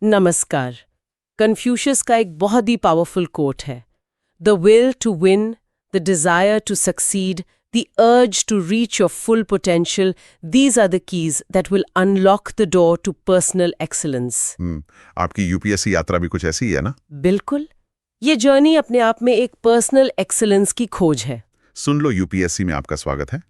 नमस्कार। कन्फ्यूशियस का एक बहुत ही पावरफुल कोट है, the will to win, the desire to succeed, the urge to reach your full potential, these are the keys that will unlock the door to personal excellence. आपकी UPSC यात्रा भी कुछ ऐसी ही है ना? बिल्कुल। ये जर्नी अपने आप में एक पर्सनल एक्सीलेंस की खोज है। सुन लो, यूपीएससी में आपका स्वागत है।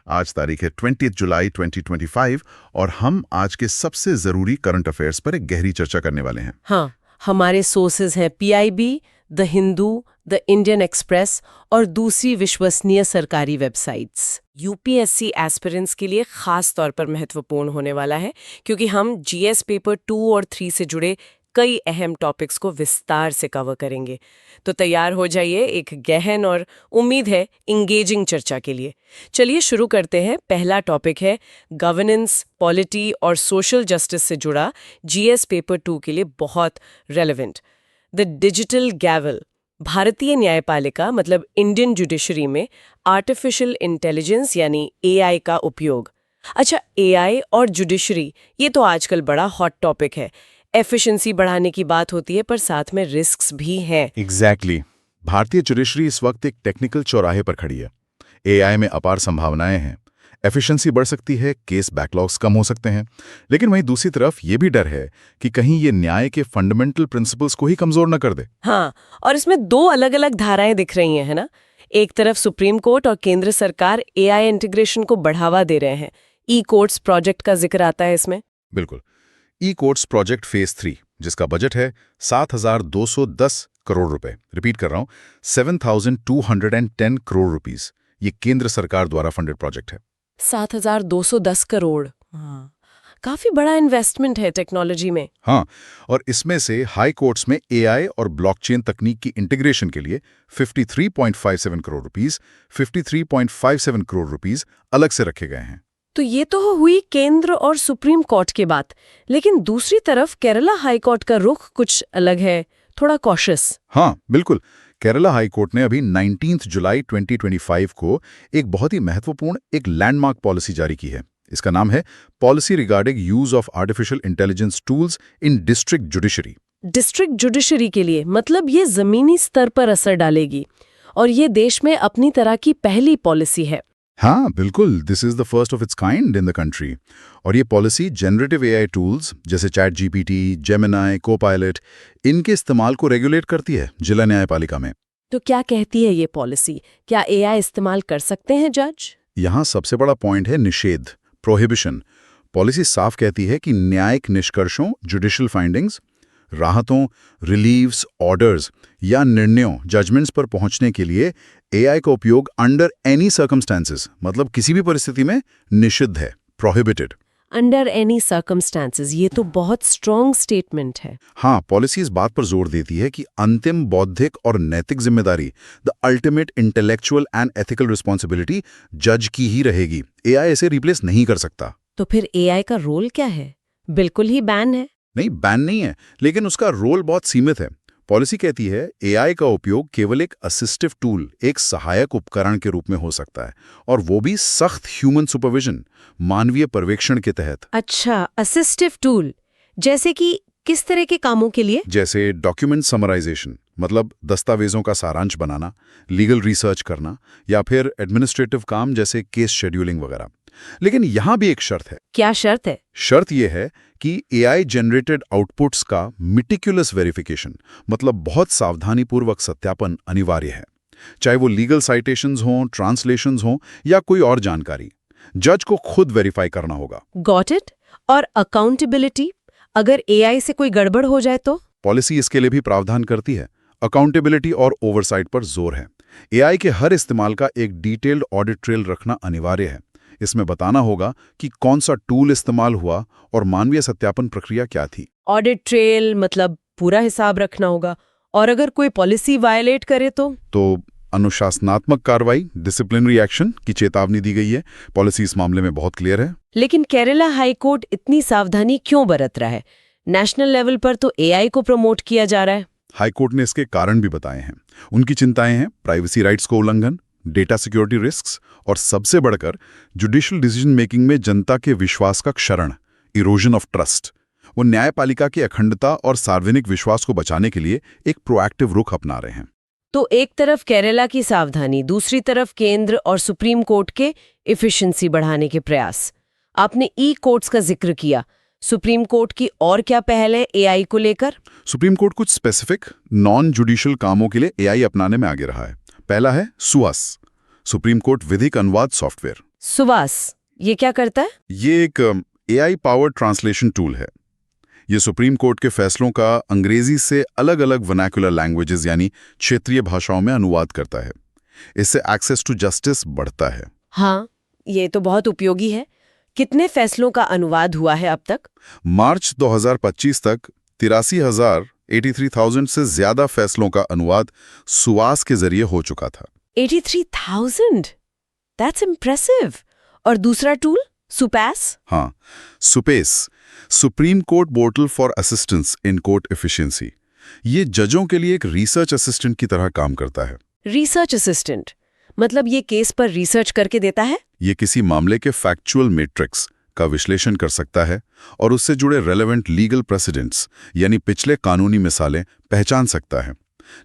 आज तारीख है 20 जुलाई 2025 और हम आज के सबसे जरूरी करंट अफेयर्स पर एक गहरी चर्चा करने वाले हैं। हाँ, हमारे सोर्सेज हैं PIB, the Hindu, the Indian express और दूसरी विश्वसनीय सरकारी वेबसाइट्स। यूपीएससी एस्पिरेंट्स के लिए खास तौर पर महत्वपूर्ण होने वाला है, क्योंकि हम जीएस पेपर 2 और 3 से जुड़े कई अहम टॉपिक्स को विस्तार से कवर करेंगे। तो तैयार हो जाइए एक गहन और उम्मीद है इंगेजिंग चर्चा के लिए। चलिए शुरू करते हैं। पहला टॉपिक है गवर्नेंस, पॉलिटी और सोशल जस्टिस से जुड़ा जीएस पेपर 2 के लिए बहुत रेलेवेंट, द डिजिटल गैवल। भारतीय न्यायपालिका मतलब इंडियन जुडिशरी में आर्टिफिशियल इंटेलिजेंस यानी एआई का उपयोग। अच्छा, एआई और जुडिशरी ये तो आजकल बड़ा हॉट टॉपिक है। एफिशिएंसी बढ़ाने की बात होती है, पर साथ में रिस्क्स भी हैं। एग्जैक्टली। भारतीय जुडिशरी इस वक्त एक टेक्निकल चौराहे पर खड़ी है। एआई में अपार संभावनाएं हैं, एफिशिएंसी बढ़ सकती है, केस बैकलॉग्स कम हो सकते हैं, लेकिन वहीं दूसरी तरफ ये भी डर है कि कहीं ये न्याय के फंडामेंटल प्रिंसिपल्स को ही कमजोर न कर दे। हाँ, और इसमें दो अलग अलग धाराएं दिख रही हैं, है ना? एक तरफ सुप्रीम कोर्ट और केंद्र सरकार एआई इंटीग्रेशन को बढ़ावा दे रहे हैं। ई कोर्ट्स प्रोजेक्ट का जिक्र आता है इसमें। बिल्कुल। ई कोर्ट्स प्रोजेक्ट फेज 3, जिसका बजट है 7,210 करोड़ रुपए। रिपीट कर रहा हूं, 7,210 करोड़ रुपीस। ये केंद्र सरकार द्वारा फंडेड प्रोजेक्ट है। 7,210 करोड़। हाँ, काफी बड़ा इन्वेस्टमेंट है टेक्नोलॉजी में। हाँ, और इसमें से हाई कोर्ट्स में एआई और ब्लॉकचेन तकनीक की इंटीग्रेशन के लिए 53.57 करोड़ रुपीस, 53.57 करोड़ रुपीस अलग से रखे गए हैं। तो ये तो हुई केंद्र और सुप्रीम कोर्ट की बात, लेकिन दूसरी तरफ केरला हाई कोर्ट का रुख कुछ अलग है, थोड़ा कॉशियस। हाँ, बिल्कुल। केरला हाई कोर्ट ने अभी 19 जुलाई 2025 को एक बहुत ही महत्वपूर्ण एक लैंडमार्क पॉलिसी जारी की है। इसका नाम है policy regarding use of artificial intelligence tools in district judiciary. District judiciary के लिए मतलब ये जमीनी स्तर पर असर डालेगी, और ये देश में अपनी तरह की पहली पॉलिसी है। हाँ, बिल्कुल। This is the first of its kind in the country. और ये पॉलिसी जनरेटिव एआई टूल्स जैसे चैट जीपीटी, जेमिनाई, कोपायलट, इनके इस्तेमाल को रेगुलेट करती है जिला न्यायपालिका में। तो क्या कहती है ये पॉलिसी? क्या एआई इस्तेमाल कर सकते हैं जज? यहाँ सबसे बड़ा पॉइंट है निषेध, प्रोहिबिशन। पॉलिसी साफ कहती है कि न्यायिक निष्कर्षों, जुडिशियल फाइंडिंग्स, राहतों, रिलीव्स, ऑर्डर्स या निर्णयों, जजमेंट्स पर पहुंचने के लिए एआई का उपयोग अंडर एनी सर्कमस्टेंसेस, मतलब किसी भी परिस्थिति में, निषिद्ध है, प्रोहिबिटेड। अंडर एनी सर्कमस्टांसेस, ये तो बहुत स्ट्रॉन्ग स्टेटमेंट है। हाँ, पॉलिसी इस बात पर जोर देती है कि अंतिम बौद्धिक और नैतिक जिम्मेदारी, the ultimate intellectual and ethical responsibility, जज की ही रहेगी। एआई इसे रिप्लेस नहीं कर सकता। तो फिर एआई का रोल क्या है? बिल्कुल ही बैन है? नहीं, बैन नहीं है, लेकिन उसका रोल बहुत सीमित है। पॉलिसी कहती है एआई का उपयोग केवल एक असिस्टिव टूल, एक सहायक उपकरण के रूप में हो सकता है, और वो भी सख्त ह्यूमन सुपरविजन, मानवीय पर्यवेक्षण के तहत। अच्छा, असिस्टिव टूल जैसे कि किस तरह के कामों के लिए? जैसे डॉक्यूमेंट समराइजेशन, मतलब दस्तावेजों का सारांश बनाना, लीगल रिसर्च करना, या फिर एडमिनिस्ट्रेटिव काम जैसे केस शेड्यूलिंग वगैरह। लेकिन यहां भी एक शर्त है। क्या शर्त है? शर्त यह है कि एआई जनरेटेड आउटपुट्स का मिटिक्युलस वेरिफिकेशन, मतलब बहुत सावधानीपूर्वक सत्यापन अनिवार्य है, चाहे वो लीगल साइटेशंस हों, ट्रांसलेशंस हों या कोई और जानकारी। जज को खुद वेरीफाई करना होगा। Got it. और अकाउंटेबिलिटी, अगर एआई से कोई गड़बड़ हो जाए तो? पॉलिसी इसके लिए भी प्रावधान करती है। अकाउंटेबिलिटी और ओवरसाइट पर जोर है। एआई के हर इस्तेमाल का एक डिटेल्ड ऑडिट ट्रेल रखना अनिवार्य है। इसमें बताना होगा कि कौन सा टूल इस्तेमाल हुआ और मानवीय सत्यापन प्रक्रिया क्या थी। ऑडिट ट्रेल मतलब पूरा हिसाब रखना होगा। और अगर कोई पॉलिसी वायलेट करे तो अनुशासनात्मक कार्रवाई, डिसिप्लिनरी एक्शन की चेतावनी दी गई है। पॉलिसी इस मामले में बहुत क्लियर है। लेकिन केरला हाई कोर्ट इतनी सावधानी क्यों बरत रहा है? नेशनल लेवल पर तो एआई को प्रमोट किया जा रहा है। हाई कोर्ट ने इसके कारण भी बताए हैं। उनकी चिंताएं हैं प्राइवेसी राइट्स को उल्लंघन, डेटा सिक्योरिटी रिस्क्स और सबसे बढ़कर जुडिशियल डिसीजन मेकिंग में जनता के विश्वास का क्षरण, इरोजन ऑफ ट्रस्ट। वो न्यायपालिका की अखंडता और सार्वजनिक विश्वास को बचाने के लिए एक प्रोएक्टिव रुख अपना रहे हैं। तो एक तरफ केरला की सावधानी, दूसरी तरफ केंद्र और सुप्रीम कोर्ट के एफिशिएंसी बढ़ाने के प्रयास। आपने ई कोर्ट्स का जिक्र किया, सुप्रीम कोर्ट की और क्या पहल है एआई को लेकर? सुप्रीम कोर्ट कुछ स्पेसिफिक नॉन जुडिशियल कामों के लिए एआई अपनाने में आगे रहा है। पहला है सुवास, सुप्रीम कोर्ट विधिक अनुवाद सॉफ्टवेयर। सुवास ये क्या करता है? ये एक एआई पावर्ड ट्रांसलेशन टूल है। ये सुप्रीम कोर्ट के फैसलों का अंग्रेजी से अलग अलग वर्नाक्युलर लैंग्वेजेस यानी क्षेत्रीय भाषाओं में अनुवाद करता है। इससे एक्सेस टू जस्टिस बढ़ता है। हाँ, ये तो बहुत उपयोगी है। कितने फैसलों का अनुवाद हुआ है अब तक? मार्च 2025 तक 83,000 से ज्यादा फैसलों का अनुवाद सुवास के जरिए हो चुका था। 83,000? That's impressive. और दूसरा टूल सुपैस? हाँ, SUPACE, supreme court portal for assistance in court efficiency. ये जजों के लिए एक रिसर्च असिस्टेंट की तरह काम करता है। रिसर्च असिस्टेंट मतलब ये केस पर रिसर्च करके देता है? ये किसी मामले के फैक्चुअल मैट्रिक्स का विश्लेषण कर सकता है और उससे जुड़े रेलेवेंट लीगल प्रेसिडेंट्स यानी पिछले कानूनी मिसालें पहचान सकता है।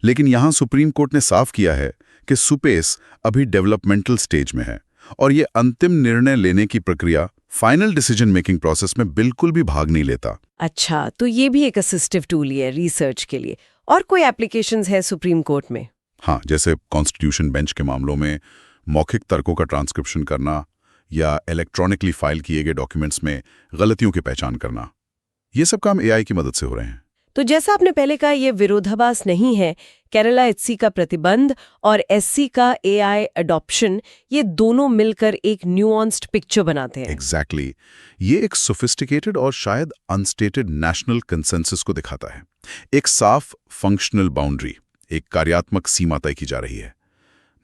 लेकिन यहाँ सुप्रीम कोर्ट ने साफ किया है कि सुपेस अभी डेवलपमेंटल स्टेज में है और ये अंतिम निर्णय लेने की प्रक्रिया, फाइनल डिसीजन मेकिंग प्रोसेस में बिल्कुल भी भाग नहीं लेता। अच्छा, तो ये भी एक असिस्टिव टूल ही है रिसर्च के लिए। और कोई एप्लीकेशंस है सुप्रीम कोर्ट में? हाँ, जैसे कॉन्स्टिट्यूशन बेंच के मामलों में मौखिक तर्कों का ट्रांसक्रिप्शन करना या इलेक्ट्रॉनिकली फाइल किए गए डॉक्यूमेंट्स में गलतियों की पहचान करना, ये सब काम एआई की मदद से हो रहे हैं। तो जैसा आपने पहले कहा, ये विरोधाभास नहीं है। केरला एचसी का प्रतिबंध और एससी का एआई अडॉप्शन, ये दोनों मिलकर एक न्यूआंस्ड पिक्चर बनाते हैं। एग्जैक्टली ये एक सोफिस्टिकेटेड और शायद अनस्टेटेड नेशनल कंसेंसस को दिखाता है। एक साफ फंक्शनल बाउंड्री, एक कार्यात्मक सीमा तय की जा रही है।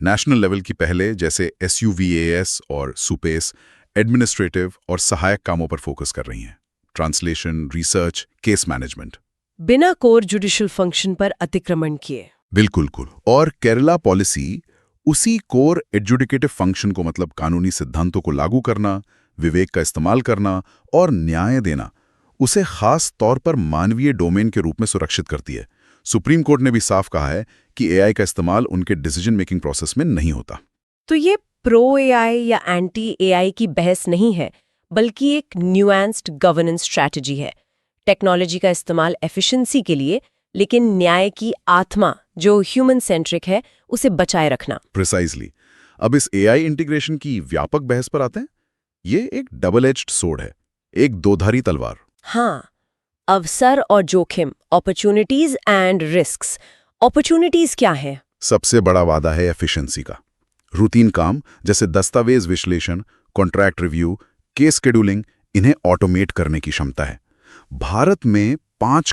नेशनल लेवल की पहले जैसे SUVAS और सुपेस एडमिनिस्ट्रेटिव और सहायक कामों पर फोकस कर रही हैं, ट्रांसलेशन, रिसर्च, केस मैनेजमेंट, बिना कोर जुडिशियल फंक्शन पर अतिक्रमण किए। बिल्कुल। और केरला पॉलिसी उसी कोर एडजुडिकेटिव फंक्शन को, मतलब कानूनी सिद्धांतों को लागू करना, विवेक का इस्तेमाल करना और न्याय देना, उसे खास तौर पर मानवीय डोमेन के रूप में सुरक्षित करती है। सुप्रीम कोर्ट ने भी साफ कहा है कि एआई का इस्तेमाल उनके डिसीजन मेकिंग प्रोसेस में नहीं होता। तो ये प्रो एआई या एंटी एआई की बहस नहीं है, बल्कि एक न्यूएंस्ड गवर्नेंस स्ट्रैटेजी है। टेक्नोलॉजी का इस्तेमाल एफिशिएंसी के लिए, लेकिन न्याय की आत्मा जो ह्यूमन सेंट्रिक है उसे बचाए रखना। प्रिसाइजली। अब इस एआई इंटीग्रेशन की व्यापक बहस पर आते हैं। ये एक डबल एज्ड सोर्ड है, एक दोधारी तलवार। हाँ, अवसर और जोखिम, अपॉर्चुनिटीज एंड रिस्क्स। अपॉर्चुनिटीज क्या है? सबसे बड़ा वादा है एफिशिएंसी का। रूटीन काम जैसे दस्तावेज विश्लेषण, कॉन्ट्रैक्ट रिव्यू, केस शेड्यूलिंग, इन्हें ऑटोमेट करने की क्षमता है। भारत में 5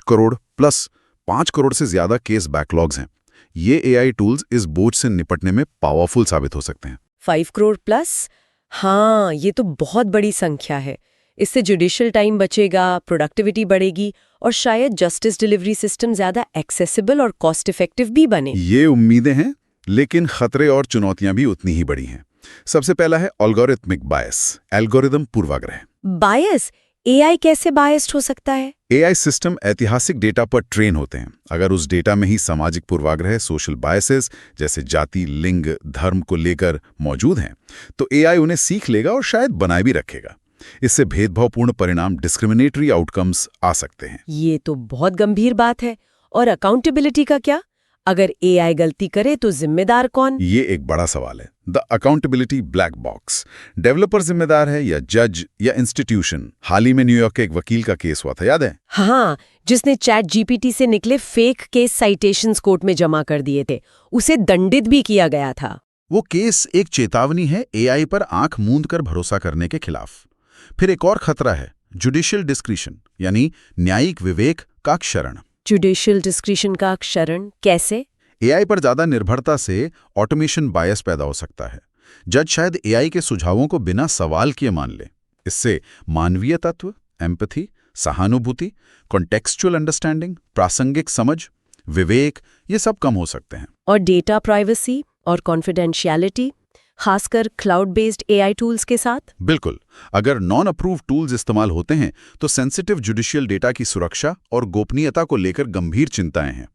करोड़ से ज्यादा केस बैकलॉग्स हैं। ये एआई टूल्स इस बोझ से निपटने में पावरफुल साबित हो सकते हैं। 5 करोड़ प्लस? हाँ, ये तो बहुत बड़ी संख्या है। इससे जुडिशियल टाइम बचेगा, प्रोडक्टिविटी बढ़ेगी और शायद जस्टिस डिलीवरी सिस्टम ज्यादा एक्सेसिबल और कॉस्ट इफेक्टिव भी बने। ये उम्मीदें हैं, लेकिन खतरे और चुनौतियां भी उतनी ही बड़ी हैं। सबसे पहला है एल्गोरिथमिक बायस, एल्गोरिदम पूर्वाग्रह। बायस? एआई कैसे बायस्ड हो सकता है? एआई सिस्टम ऐतिहासिक डेटा पर ट्रेन होते हैं। अगर उस डेटा में ही सामाजिक पूर्वाग्रह, सोशल बायसेस जैसे जाति, लिंग, धर्म को लेकर मौजूद हैं, तो एआई उन्हें सीख लेगा और शायद बनाए भी रखेगा। इससे भेदभावपूर्ण परिणाम, डिस्क्रिमिनेटरी आउटकम्स आ सकते हैं। ये तो बहुत गंभीर बात है। और अकाउंटेबिलिटी का क्या? अगर एआई गलती करे तो जिम्मेदार कौन? ये एक बड़ा सवाल है। The accountability black box. Developer जिम्मेदार है या जज या इंस्टीट्यूशन? हाल ही में न्यूयॉर्क के एक वकील का केस हुआ था, याद है? हाँ, जिसने चैट जीपीटी से निकले फेक केस साइटेशंस कोर्ट में जमा कर दिए थे। उसे दंडित भी किया गया था। वो केस एक चेतावनी है एआई पर आंख मूंद कर भरोसा करने के खिलाफ। फिर एक और खतरा है जुडिशियल डिस्क्रिशन, यानी न्यायिक विवेक का क्षरण। जुडिशियल डिस्क्रिशन का क्षरण कैसे? एआई पर ज्यादा निर्भरता से ऑटोमेशन बायस पैदा हो सकता है। जज शायद एआई के सुझावों को बिना सवाल किए मान ले। इससे मानवीय तत्व, एम्पैथी, सहानुभूति, कॉन्टेक्सचुअल अंडरस्टैंडिंग, प्रासंगिक समझ, विवेक, ये सब कम हो सकते हैं। और डेटा प्राइवेसी और कॉन्फिडेंशियलिटी, खासकर क्लाउड बेस्ड एआई टूल्स के साथ? बिल्कुल। अगर नॉन अप्रूव्ड टूल्स इस्तेमाल होते हैं तो सेंसिटिव जुडिशियल डेटा की सुरक्षा और गोपनीयता को लेकर गंभीर चिंताएं हैं।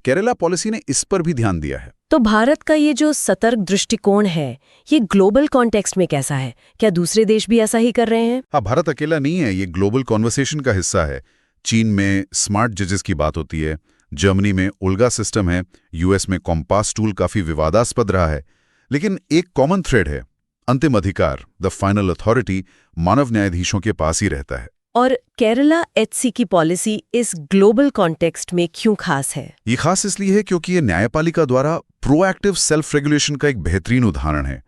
केरला पॉलिसी ने इस पर भी ध्यान दिया है। तो भारत का ये जो सतर्क दृष्टिकोण है, ये ग्लोबल कॉन्टेक्स्ट में कैसा है? क्या दूसरे देश भी ऐसा ही कर रहे हैं? हाँ, भारत अकेला नहीं है, ये ग्लोबल कॉन्वर्सेशन का हिस्सा है। चीन में स्मार्ट जजेस की बात होती है, जर्मनी में ओल्गा सिस्टम है, यूएस में कॉम्पास टूल काफी विवादास्पद रहा है। लेकिन एक कॉमन थ्रेड है, अंतिम अधिकार, द फाइनल अथॉरिटी, मानव न्यायाधीशों के पास ही रहता है। और केरला एचसी की पॉलिसी इस ग्लोबल कॉन्टेक्स्ट में क्यों खास है? ये खास इसलिए है क्योंकि ये न्यायपालिका द्वारा प्रोएक्टिव सेल्फ रेगुलेशन का एक बेहतरीन उदाहरण है।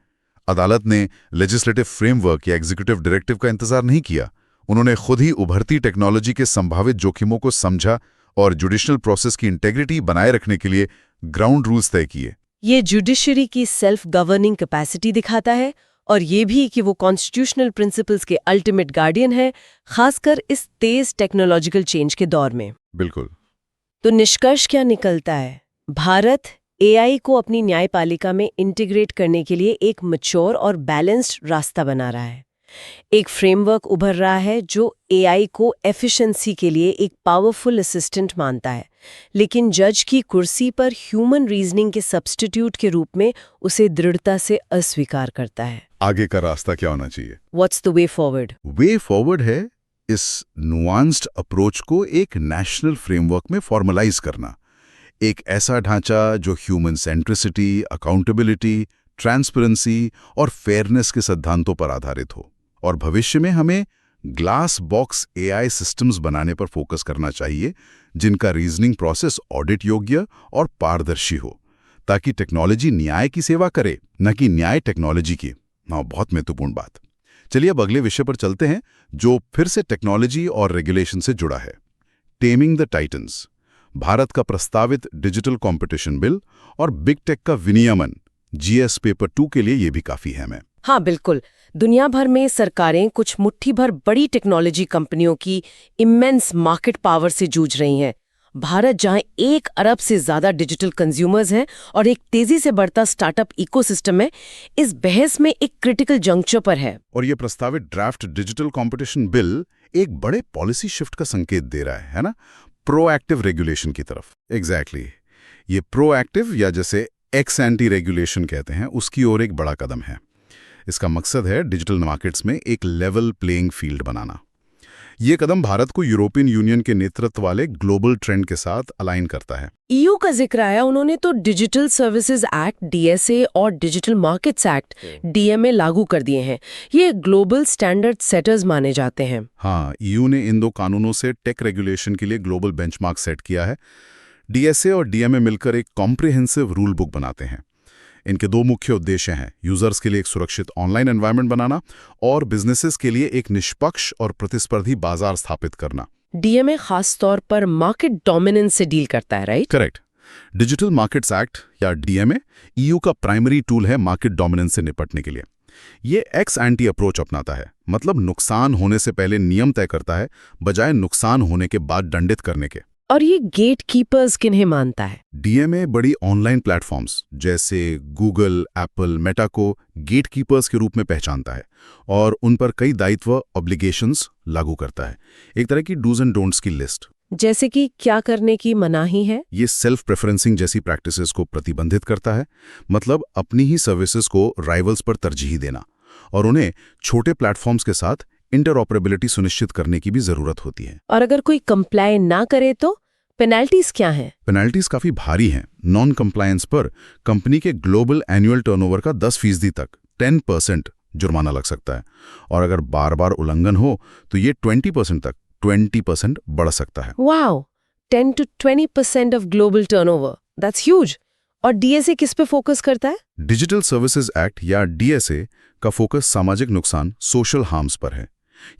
अदालत ने लेजिस्लेटिव फ्रेमवर्क या एग्जीक्यूटिव डायरेक्टिव का इंतजार नहीं किया। उन्होंने खुद ही उभरती टेक्नोलॉजी के संभावित जोखिमों को समझा और जुडिशल प्रोसेस की इंटेग्रिटी बनाए रखने के लिए ग्राउंड रूल्स तय किए। ये जुडिशरी की सेल्फ गवर्निंग कैपेसिटी दिखाता है और ये भी कि वो कॉन्स्टिट्यूशनल प्रिंसिपल्स के अल्टीमेट गार्डियन है, खासकर इस तेज टेक्नोलॉजिकल चेंज के दौर में। बिल्कुल। तो निष्कर्ष क्या निकलता है? भारत एआई को अपनी न्यायपालिका में इंटीग्रेट करने के लिए एक मैच्योर और बैलेंस्ड रास्ता बना रहा है। एक फ्रेमवर्क उभर रहा है जो एआई को एफिशिएंसी के लिए एक पावरफुल असिस्टेंट मानता है, लेकिन जज की कुर्सी पर ह्यूमन रीजनिंग के सब्स्टिट्यूट के रूप में उसे दृढ़ता से अस्वीकार करता है। आगे का रास्ता क्या होना चाहिए? What's the way forward? Way forward है इस नुआंस्ड अप्रोच को एक नेशनल फ्रेमवर्क में फॉर्मलाइज करना। एक ऐसा ढांचा जो ह्यूमन सेंट्रिसिटी, अकाउंटेबिलिटी, ट्रांसपेरेंसी और फेयरनेस के सिद्धांतों पर आधारित हो। और भविष्य में हमें ग्लास बॉक्स एआई सिस्टम्स बनाने पर फोकस करना चाहिए, जिनका रीजनिंग प्रोसेस ऑडिट योग्य और पारदर्शी हो, ताकि टेक्नोलॉजी न्याय की सेवा करे, न कि न्याय टेक्नोलॉजी की। बहुत महत्वपूर्ण बात। चलिए अब अगले विषय पर चलते हैं, जो फिर से टेक्नोलॉजी और रेगुलेशन से जुड़ा है। टेमिंग द टाइटन्स, भारत का प्रस्तावित डिजिटल कॉम्पिटिशन बिल और बिग टेक का विनियमन जीएस पेपर 2 के लिए ये भी काफी है। हाँ बिल्कुल। दुनिया भर में सरकारें कुछ मुट्ठी भर बड़ी टेक्नोलॉजी कंपनियों की इमेंस मार्केट पावर से जूझ रही हैं। भारत जहां 1 अरब से ज्यादा डिजिटल कंज्यूमर्स हैं और एक तेजी से बढ़ता स्टार्टअप इकोसिस्टम है, इस बहस में एक क्रिटिकल जंक्चर पर है। और ये प्रस्तावित ड्राफ्ट डिजिटल कॉम्पिटिशन बिल एक बड़े पॉलिसी शिफ्ट का संकेत दे रहा है ना, प्रोएक्टिव रेगुलेशन की तरफ। एग्जैक्टली। ये प्रोएक्टिव या जैसे एक्स एंटी रेगुलेशन कहते हैं, उसकी ओर एक बड़ा कदम है। इसका मकसद है डिजिटल मार्केट्स में एक लेवल प्लेइंग फील्ड बनाना। ये कदम भारत को यूरोपियन यूनियन के नेतृत्व वाले ग्लोबल ट्रेंड के साथ अलाइन करता है। ईयू का जिक्र आया, उन्होंने तो डिजिटल सर्विसेज एक्ट डीएसए और डिजिटल मार्केट्स एक्ट डीएमए लागू कर दिए हैं। ये ग्लोबल स्टैंडर्ड सेटर्स माने जाते हैं। हाँ, ईयू ने इन 2 कानूनों से टेक रेगुलेशन के लिए ग्लोबल बेंचमार्क सेट किया है। डीएसए और डीएमए मिलकर एक कॉम्प्रिहेंसिव रूल बुक बनाते हैं। इनके 2 मुख्य उद्देश्य हैं, यूजर्स के लिए एक सुरक्षित ऑनलाइन एनवायरनमेंट बनाना और बिजनेसेस के लिए एक निष्पक्ष और प्रतिस्पर्धी बाजार स्थापित करना। डीएमए खास तौर पर मार्केट डोमिनेंस से डील करता है, right? Correct. Digital markets act या डीएमए ईयू का प्राइमरी टूल है मार्केट डोमिनेंस से निपटने के लिए। ये एक्स एंटी अप्रोच अपनाता है, मतलब नुकसान होने से पहले नियम तय करता है, बजाय नुकसान होने के बाद दंडित करने के। और ये गेट कीपर्स किन्हें मानता है? डीएमए बड़ी ऑनलाइन प्लेटफॉर्म्स जैसे गूगल, एप्पल, मेटा को गेट कीपर्स के रूप में पहचानता है और उन पर कई दायित्व, ऑब्लिगेशंस लागू करता है। एक तरह की डूज एंड डोंट्स की लिस्ट। जैसे कि क्या करने की मनाही है? ये सेल्फ प्रेफरेंसिंग जैसी प्रैक्टिसेस को प्रतिबंधित करता है, मतलब अपनी ही सर्विसेज को राइवल्स पर तरजीह देना, और उन्हें छोटे प्लेटफॉर्म्स के साथ इंटरऑपरेबिलिटी सुनिश्चित करने की भी जरूरत होती है। और अगर कोई कंप्लाई ना करे तो पेनल्टीज क्या हैं? पेनल्टीज काफी भारी हैं। नॉन कंप्लायंस पर कंपनी के ग्लोबल एनुअल टर्नओवर का 10% तक 10% जुर्माना लग सकता है, और अगर बार बार उल्लंघन हो तो ये 20% तक 20% बढ़ सकता है। Wow, 10 to 20% of global turnover, that's huge. और डीएसए किस पे फोकस करता है? डिजिटल सर्विसेज एक्ट या डीएसए का फोकस सामाजिक नुकसान, सोशल हार्म्स पर है।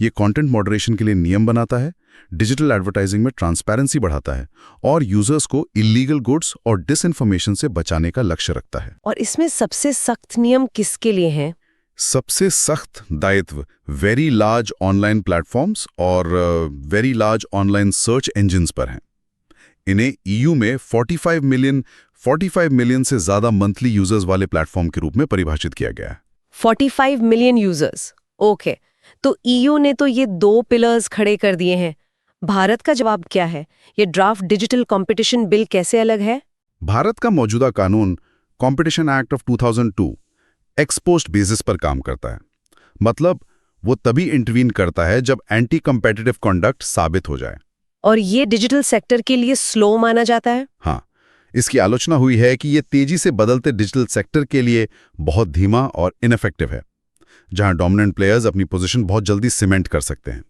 ये कंटेंट मॉडरेशन के लिए नियम बनाता है, डिजिटल एडवर्टाइजिंग में ट्रांसपेरेंसी बढ़ाता है और यूजर्स को इलीगल गुड्स और डिसइंफॉर्मेशन से बचाने का लक्ष्य रखता है। और इसमें सबसे सख्त नियम किसके लिए हैं? सबसे सख्त दायित्व वेरी लार्ज ऑनलाइन प्लेटफॉर्म्स और very large online search engines पर हैं। इन्हें ईयू में 45 मिलियन से ज्यादा मंथली यूजर्स वाले प्लेटफॉर्म के रूप में परिभाषित किया गया है। 45 मिलियन यूजर्स, ओके। तो ईयू ने तो ये 2 पिलर्स खड़े कर दिए हैं। भारत का जवाब क्या है? ये ड्राफ्ट डिजिटल कंपटीशन बिल कैसे अलग है? भारत का मौजूदा कानून competition act of 2002 ex post basis पर काम करता है। मतलब वो तभी इंटरवीन करता है जब एंटी कम्पेटिटिव कॉन्डक्ट साबित हो जाए। और ये डिजिटल सेक्टर के लिए स्लो माना जाता है? हाँ, इसकी आलोचना हुई है कि ये तेजी से बदलते डिजिटल सेक्टर के लिए बहुत धीमा और इनफेक्टिव है, जहां डोमिनेंट प्लेयर्स अपनी पोजीशन बहुत जल्दी सीमेंट कर सकते हैं।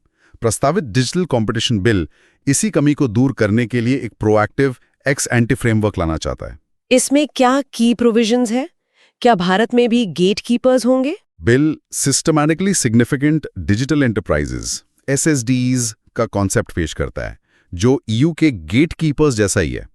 प्रस्तावित डिजिटल कंपटीशन बिल इसी कमी को दूर करने के लिए एक प्रोएक्टिव एक्स एंटी फ्रेमवर्क लाना चाहता है। इसमें क्या की प्रोविजंस है? क्या भारत में भी गेट कीपर्स होंगे? Bill systematically significant digital enterprises SSDs का कॉन्सेप्ट पेश करता है, जो ईयू के गेट कीपर्स जैसा ही है।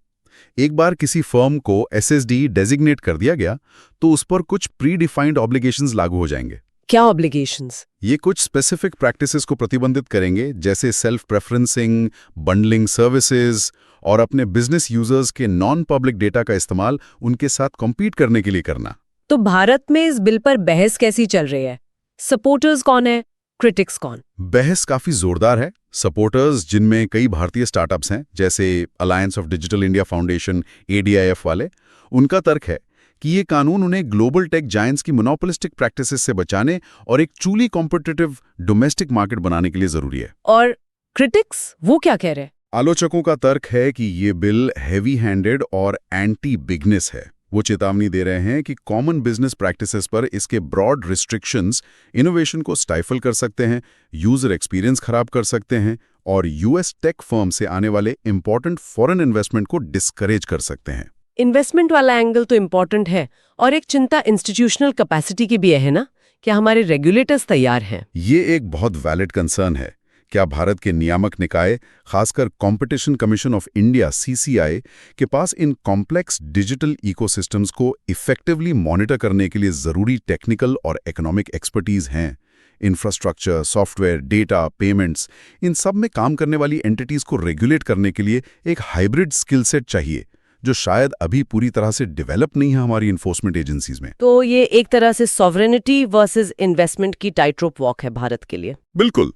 एक बार किसी फर्म को SSD डेजिग्नेट कर दिया गया तो उस पर कुछ प्री डिफाइंड ऑब्लिगेशंस लागू हो जाएंगे। क्या ऑब्लिगेशंस? ये कुछ स्पेसिफिक प्रैक्टिसेस को प्रतिबंधित करेंगे, जैसे सेल्फ प्रेफरेंसिंग, बंडलिंग सर्विसेज और अपने बिजनेस यूजर्स के नॉन पब्लिक डेटा का इस्तेमाल उनके साथ कॉम्पीट करने के लिए करना। तो भारत में इस बिल पर बहस कैसी चल रही है? सपोर्टर्स कौन है, क्रिटिक्स कौन? बहस काफी जोरदार है। सपोर्टर्स, जिनमें कई भारतीय स्टार्टअप्स हैं, जैसे alliance of digital India foundation ADIF वाले, उनका तर्क है कि ये कानून उन्हें ग्लोबल टेक जायंट्स की मोनोपोलिस्टिक प्रैक्टिसेस से बचाने और एक ट्रूली कॉम्पिटिटिव डोमेस्टिक मार्केट बनाने के लिए जरूरी है। और क्रिटिक्स वो क्या कह रहे हैं? आलोचकों का तर्क है कि ये बिल हैवी हैंडेड और एंटी बिगनेस है। वो चेतावनी दे रहे हैं कि कॉमन बिजनेस प्रैक्टिसेस पर इसके ब्रॉड रिस्ट्रिक्शंस इनोवेशन को स्टाइफल कर सकते हैं, यूजर एक्सपीरियंस खराब कर सकते हैं और US टेक फर्म से आने वाले इंपॉर्टेंट फॉरेन इन्वेस्टमेंट को डिस्करेज कर सकते हैं। इन्वेस्टमेंट वाला एंगल तो इम्पोर्टेंट है, और एक चिंता इंस्टीट्यूशनल कैपेसिटी की भी है ना? क्या हमारे रेगुलेटर्स तैयार हैं? ये एक बहुत वैलिड कंसर्न है। क्या भारत के नियामक निकाय, खासकर competition commission of India CCI, के पास इन कॉम्प्लेक्स डिजिटल इकोसिस्टम्स को इफेक्टिवली मॉनिटर करने के लिए जरूरी टेक्निकल और इकोनॉमिक एक्सपर्टीज हैं? इंफ्रास्ट्रक्चर, सॉफ्टवेयर, डेटा, पेमेंट्स, इन सब में काम करने वाली एंटिटीज को रेगुलेट करने के लिए एक हाइब्रिड स्किल सेट चाहिए, जो शायद अभी पूरी तरह से डेवलप नहीं है हमारी इन्फोर्समेंट एजेंसीज में। तो ये एक तरह से सॉवरेनिटी वर्सेस इन्वेस्टमेंट की टाइटरोप वॉक है भारत के लिए। बिल्कुल।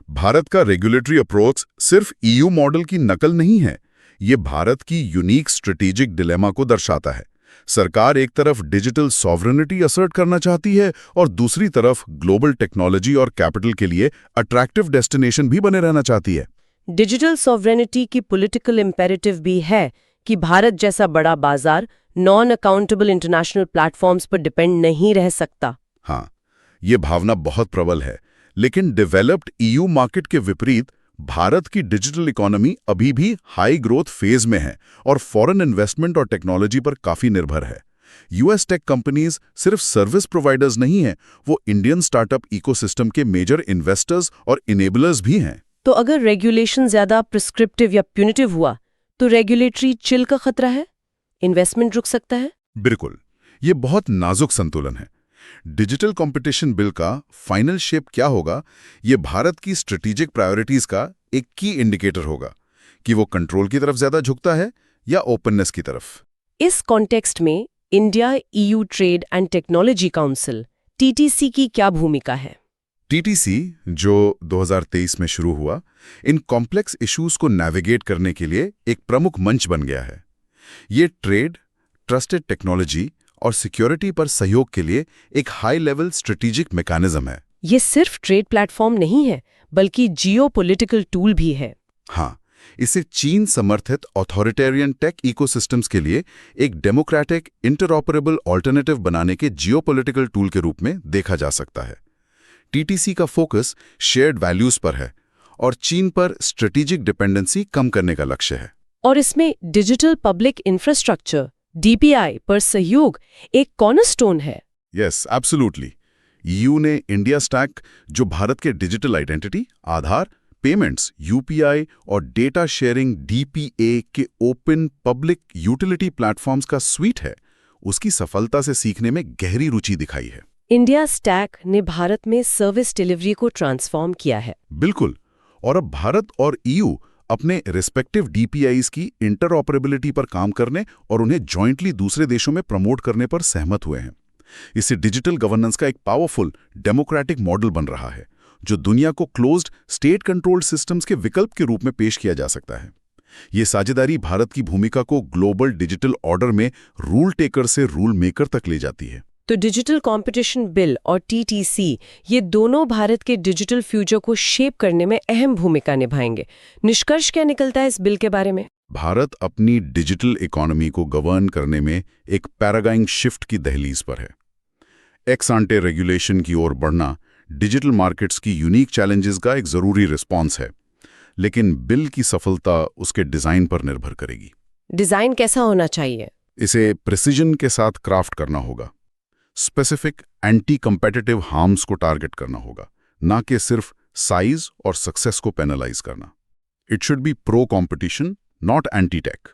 भारत का रेगुलेटरी अप्रोच सिर्फ EU मॉडल की नकल नहीं है, ये भारत की यूनिक स्ट्रेटेजिक डिलेमा को दर्शाता है। सरकार एक तरफ डिजिटल सॉवरेनिटी असर्ट करना चाहती है और दूसरी तरफ ग्लोबल टेक्नोलॉजी और कैपिटल के लिए अट्रैक्टिव डेस्टिनेशन भी बने रहना चाहती है। डिजिटल सॉवरेनिटी की पॉलिटिकल इम्पेरेटिव भी है कि भारत जैसा बड़ा बाजार नॉन अकाउंटेबल इंटरनेशनल प्लेटफॉर्म्स पर डिपेंड नहीं रह सकता। हाँ, ये भावना बहुत प्रबल है, लेकिन डेवलप्ड EU मार्केट के विपरीत भारत की डिजिटल इकोनॉमी अभी भी हाई ग्रोथ फेज में है और फॉरेन इन्वेस्टमेंट और टेक्नोलॉजी पर काफी निर्भर है। US टेक कंपनीज सिर्फ सर्विस प्रोवाइडर्स नहीं हैं, वो इंडियन स्टार्टअप इकोसिस्टम के मेजर इन्वेस्टर्स और इनेबलर्स भी हैं। तो अगर रेगुलेशन ज्यादा प्रिस्क्रिप्टिव या प्यूनिटिव हुआ तो रेगुलेटरी चिल का खतरा है, इन्वेस्टमेंट रुक सकता है। बिल्कुल, ये बहुत नाजुक संतुलन है। डिजिटल कंपटीशन बिल का फाइनल शेप क्या होगा, ये भारत की स्ट्रेटेजिक प्रायोरिटीज का एक की इंडिकेटर होगा कि वो कंट्रोल की तरफ ज्यादा झुकता है या ओपननेस की तरफ। इस कॉन्टेक्स्ट में India EU trade and technology council TTC की क्या भूमिका है? TTC, जो 2023 में शुरू हुआ, इन कॉम्प्लेक्स इश्यूज को नेविगेट करने के लिए एक प्रमुख मंच बन गया है। ये ट्रेड, ट्रस्टेड टेक्नोलॉजी और सिक्योरिटी पर सहयोग के लिए एक हाई लेवल स्ट्रेटेजिक मैकेनिज्म है। ये सिर्फ ट्रेड प्लेटफॉर्म नहीं है, बल्कि जियोपॉलिटिकल टूल भी है। हाँ, इसे चीन समर्थित ऑथोरिटेरियन टेक इकोसिस्टम्स के लिए एक डेमोक्रेटिक इंटरऑपरेबल ऑल्टरनेटिव बनाने के जियोपॉलिटिकल टूल के रूप में देखा जा सकता है। TTC का फोकस शेयर्ड वैल्यूज पर है और चीन पर स्ट्रेटेजिक डिपेंडेंसी कम करने का लक्ष्य है। और इसमें डिजिटल पब्लिक इंफ्रास्ट्रक्चर DPI पर सहयोग एक कॉर्नरस्टोन है। Yes, absolutely. EU ने इंडिया स्टैक, जो भारत के डिजिटल आइडेंटिटी, आधार, पेमेंट्स, UPI और डेटा शेयरिंग DPA के ओपन पब्लिक यूटिलिटी प्लेटफॉर्म्स का स्वीट है, उसकी सफलता से सीखने में गहरी रुचि दिखाई है। इंडिया स्टैक ने भारत में सर्विस डिलीवरी को ट्रांसफॉर्म किया है। बिल्कुल, और अब भारत और EU अपने रिस्पेक्टिव डीपीआईज की इंटरऑपरेबिलिटी पर काम करने और उन्हें जॉइंटली दूसरे देशों में प्रमोट करने पर सहमत हुए हैं। इससे डिजिटल गवर्नेंस का एक पावरफुल डेमोक्रेटिक मॉडल बन रहा है, जो दुनिया को क्लोज्ड स्टेट कंट्रोल्ड सिस्टम्स के विकल्प के रूप में पेश किया जा सकता है। ये साझेदारी भारत की भूमिका को ग्लोबल डिजिटल ऑर्डर में रूल टेकर से रूल मेकर तक ले जाती है। तो डिजिटल कंपटीशन बिल और टीटीसी ये दोनों भारत के डिजिटल फ्यूचर को शेप करने में अहम भूमिका निभाएंगे। निष्कर्ष क्या निकलता है इस बिल के बारे में? भारत अपनी डिजिटल इकोनॉमी को गवर्न करने में एक पैराडाइम शिफ्ट की दहलीज पर है। एक्स आंटे रेगुलेशन की ओर बढ़ना डिजिटल मार्केट्स की यूनिक चैलेंजेस का एक जरूरी रिस्पॉन्स है, लेकिन बिल की सफलता उसके डिजाइन पर निर्भर करेगी। डिजाइन कैसा होना चाहिए? इसे प्रिसीजन के साथ क्राफ्ट करना होगा, स्पेसिफिक एंटी कंपेटिटिव हार्म्स को टारगेट करना होगा, ना कि सिर्फ साइज और सक्सेस को पेनलाइज करना। It should be pro competition, not anti tech.